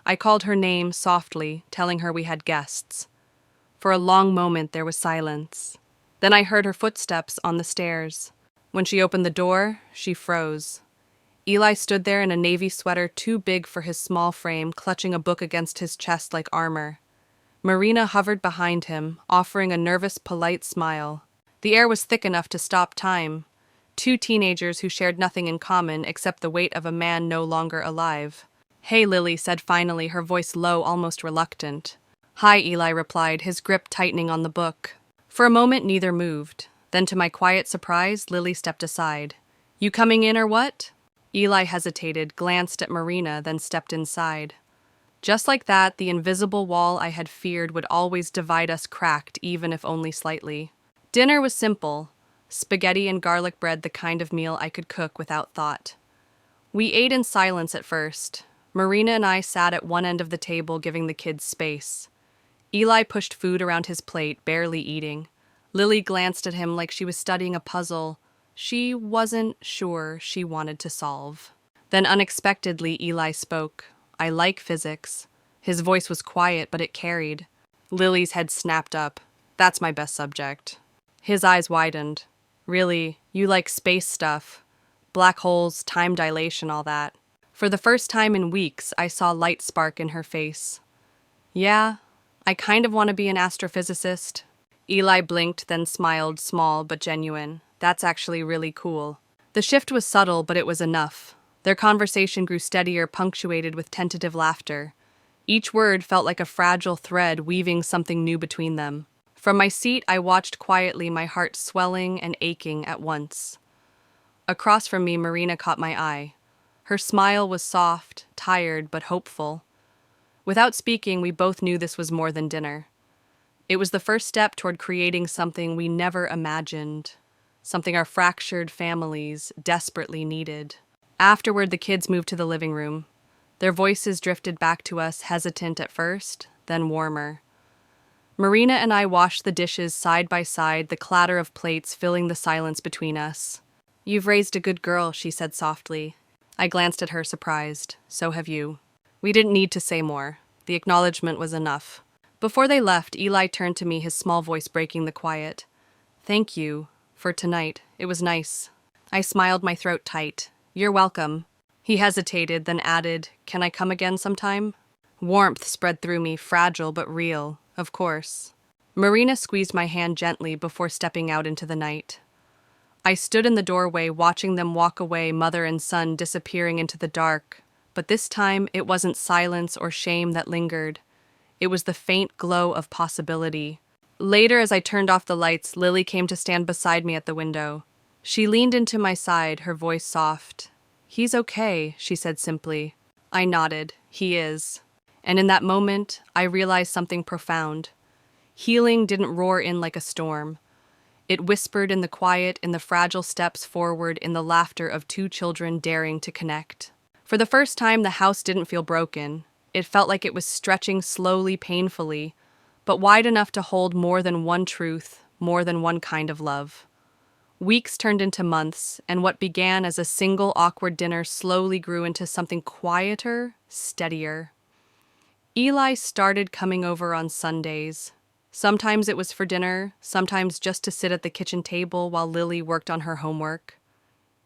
Speaker 1: I called her name softly, telling her we had guests. For a long moment there was silence. Then I heard her footsteps on the stairs. When she opened the door, she froze. Eli stood there in a navy sweater too big for his small frame, clutching a book against his chest like armor. Marina hovered behind him, offering a nervous, polite smile. The air was thick enough to stop time. Two teenagers who shared nothing in common except the weight of a man no longer alive. "Hey," Lily said finally, her voice low, almost reluctant. "Hi," Eli replied, his grip tightening on the book. For a moment, neither moved. Then, to my quiet surprise, Lily stepped aside. "You coming in or what?" Eli hesitated, glanced at Marina, then stepped inside. Just like that, the invisible wall I had feared would always divide us cracked, even if only slightly. Dinner was simple. Spaghetti and garlic bread, the kind of meal I could cook without thought. We ate in silence at first. Marina and I sat at one end of the table, giving the kids space. Eli pushed food around his plate, barely eating. Lily glanced at him like she was studying a puzzle she wasn't sure she wanted to solve. Then unexpectedly, Eli spoke. "I like physics." His voice was quiet, but it carried. Lily's head snapped up. "That's my best subject." His eyes widened. "Really, you like space stuff? Black holes, time dilation, all that." For the first time in weeks, I saw light spark in her face. "Yeah, I kind of want to be an astrophysicist." Eli blinked, then smiled, small but genuine. "That's actually really cool." The shift was subtle, but it was enough. Their conversation grew steadier, punctuated with tentative laughter. Each word felt like a fragile thread weaving something new between them. From my seat, I watched quietly, my heart swelling and aching at once. Across from me, Marina caught my eye. Her smile was soft, tired, but hopeful. Without speaking, we both knew this was more than dinner. It was the first step toward creating something we never imagined, something our fractured families desperately needed. Afterward, the kids moved to the living room. Their voices drifted back to us, hesitant at first, then warmer. Marina and I washed the dishes side by side, the clatter of plates filling the silence between us. "You've raised a good girl," she said softly. I glanced at her, surprised. "So have you." We didn't need to say more. The acknowledgement was enough. Before they left, Eli turned to me, his small voice breaking the quiet. "Thank you for tonight. It was nice." I smiled, my throat tight. "You're welcome." He hesitated, then added, "Can I come again sometime?" Warmth spread through me, fragile but real. "Of course." Marina squeezed my hand gently before stepping out into the night. I stood in the doorway, watching them walk away, mother and son disappearing into the dark. But this time, it wasn't silence or shame that lingered. It was the faint glow of possibility. Later, as I turned off the lights, Lily came to stand beside me at the window. She leaned into my side, her voice soft. "He's okay," she said simply. I nodded. "He is." And in that moment, I realized something profound. Healing didn't roar in like a storm. It whispered in the quiet, in the fragile steps forward, in the laughter of two children daring to connect. For the first time, the house didn't feel broken. It felt like it was stretching slowly, painfully, but wide enough to hold more than one truth, more than one kind of love. Weeks turned into months, and what began as a single awkward dinner slowly grew into something quieter, steadier. Eli started coming over on Sundays. Sometimes it was for dinner, sometimes just to sit at the kitchen table while Lily worked on her homework.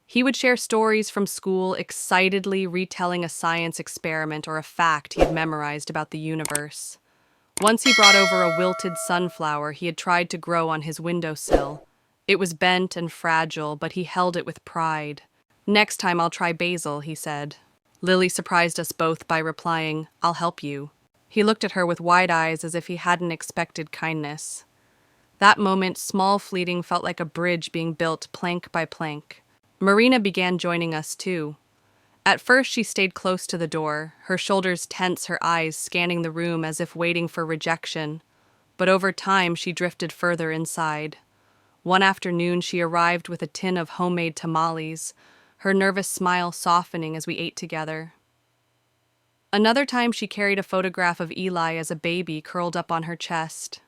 Speaker 1: He would share stories from school, excitedly retelling a science experiment or a fact he had memorized about the universe. Once he brought over a wilted sunflower he had tried to grow on his windowsill. It was bent and fragile, but he held it with pride. "Next time I'll try basil," he said. Lily surprised us both by replying, "I'll help you." He looked at her with wide eyes as if he hadn't expected kindness. That moment, small, fleeting, felt like a bridge being built plank by plank. Marina began joining us too. At first she stayed close to the door, her shoulders tense, her eyes scanning the room as if waiting for rejection. But over time she drifted further inside. One afternoon she arrived with a tin of homemade tamales, her nervous smile softening as we ate together. Another time she carried a photograph of Eli as a baby curled up on her chest.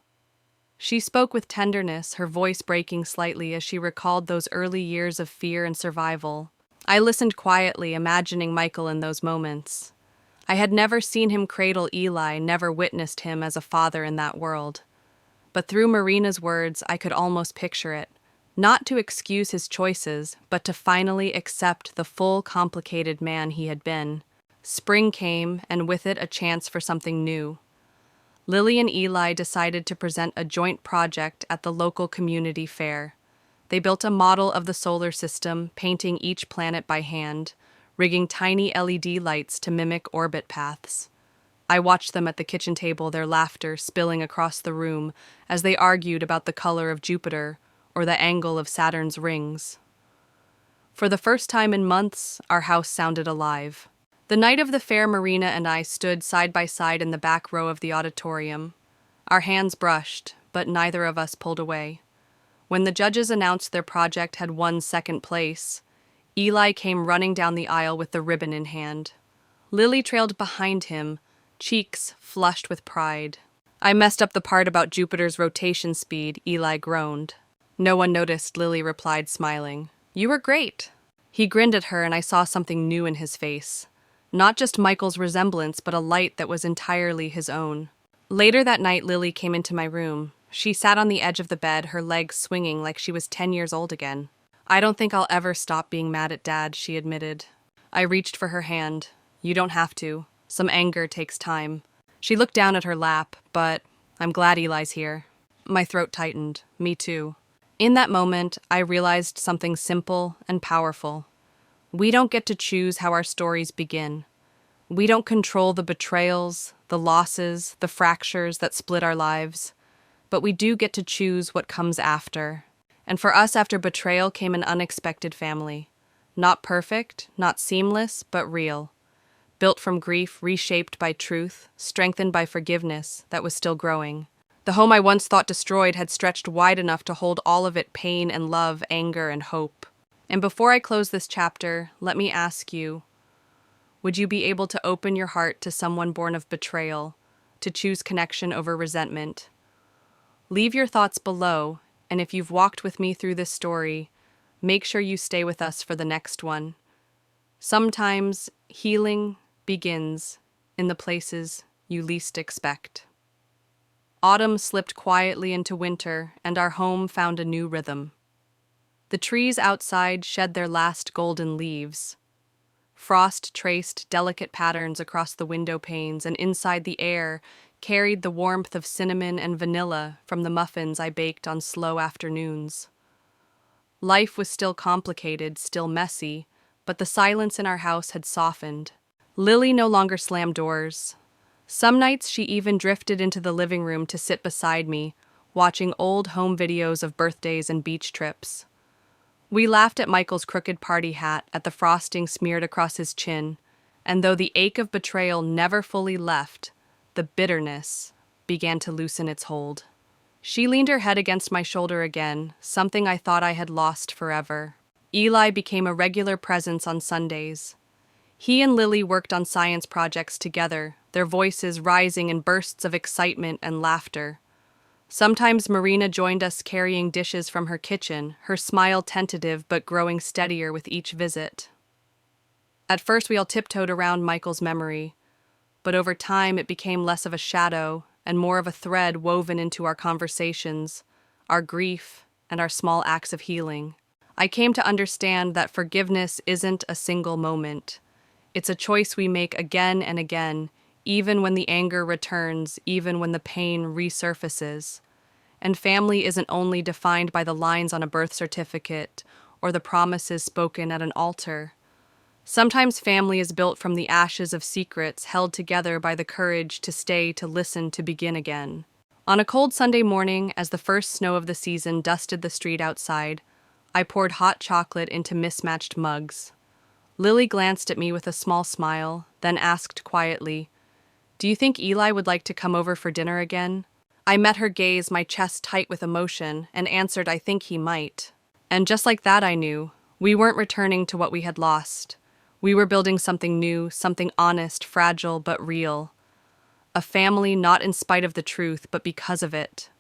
Speaker 1: She spoke with tenderness, her voice breaking slightly as she recalled those early years of fear and survival. I listened quietly, imagining Michael in those moments. I had never seen him cradle Eli, never witnessed him as a father in that world. But through Marina's words, I could almost picture it. Not to excuse his choices, but to finally accept the full, complicated man he had been. Spring came, and with it a chance for something new. Lily and Eli decided to present a joint project at the local community fair. They built a model of the solar system, painting each planet by hand, rigging tiny LED lights to mimic orbit paths. I watched them at the kitchen table, their laughter spilling across the room as they argued about the color of Jupiter or the angle of Saturn's rings. For the first time in months, our house sounded alive. The night of the fair, Marina and I stood side by side in the back row of the auditorium. Our hands brushed, but neither of us pulled away. When the judges announced their project had won second place, Eli came running down the aisle with the ribbon in hand. Lily trailed behind him, cheeks flushed with pride. "I messed up the part about Jupiter's rotation speed," Eli groaned. "No one noticed," Lily replied, smiling. "You were great." He grinned at her, and I saw something new in his face. Not just Michael's resemblance, but a light that was entirely his own. Later that night, Lily came into my room. She sat on the edge of the bed, her legs swinging like she was 10 years old again. "I don't think I'll ever stop being mad at Dad," she admitted. I reached for her hand. "You don't have to. Some anger takes time." She looked down at her lap, but "I'm glad Eli's here." My throat tightened. Me too. In that moment, I realized something simple and powerful. We don't get to choose how our stories begin. We don't control the betrayals, the losses, the fractures that split our lives. But we do get to choose what comes after. And for us, after betrayal came an unexpected family. Not perfect, not seamless, but real. Built from grief, reshaped by truth, strengthened by forgiveness that was still growing. The home I once thought destroyed had stretched wide enough to hold all of it: pain and love, anger and hope. And before I close this chapter, let me ask you, would you be able to open your heart to someone born of betrayal, to choose connection over resentment? Leave your thoughts below, and if you've walked with me through this story, make sure you stay with us for the next one. Sometimes healing begins in the places you least expect. Autumn slipped quietly into winter, and our home found a new rhythm. The trees outside shed their last golden leaves. Frost traced delicate patterns across the window panes, and inside the air carried the warmth of cinnamon and vanilla from the muffins I baked on slow afternoons. Life was still complicated, still messy, but the silence in our house had softened. Lily no longer slammed doors. Some nights she even drifted into the living room to sit beside me, watching old home videos of birthdays and beach trips. We laughed at Michael's crooked party hat, at the frosting smeared across his chin, and though the ache of betrayal never fully left, the bitterness began to loosen its hold. She leaned her head against my shoulder again, something I thought I had lost forever. Eli became a regular presence on Sundays. He and Lily worked on science projects together, their voices rising in bursts of excitement and laughter. Sometimes Marina joined us carrying dishes from her kitchen, her smile tentative but growing steadier with each visit. At first we all tiptoed around Michael's memory, but over time it became less of a shadow and more of a thread woven into our conversations, our grief, and our small acts of healing. I came to understand that forgiveness isn't a single moment. It's a choice we make again and again, even when the anger returns, even when the pain resurfaces. And family isn't only defined by the lines on a birth certificate or the promises spoken at an altar. Sometimes family is built from the ashes of secrets held together by the courage to stay, to listen, to begin again. On a cold Sunday morning, as the first snow of the season dusted the street outside, I poured hot chocolate into mismatched mugs. Lily glanced at me with a small smile, then asked quietly, "Do you think Eli would like to come over for dinner again?" I met her gaze, my chest tight with emotion, and answered, "I think he might." And just like that I knew, we weren't returning to what we had lost. We were building something new, something honest, fragile, but real. A family not in spite of the truth, but because of it.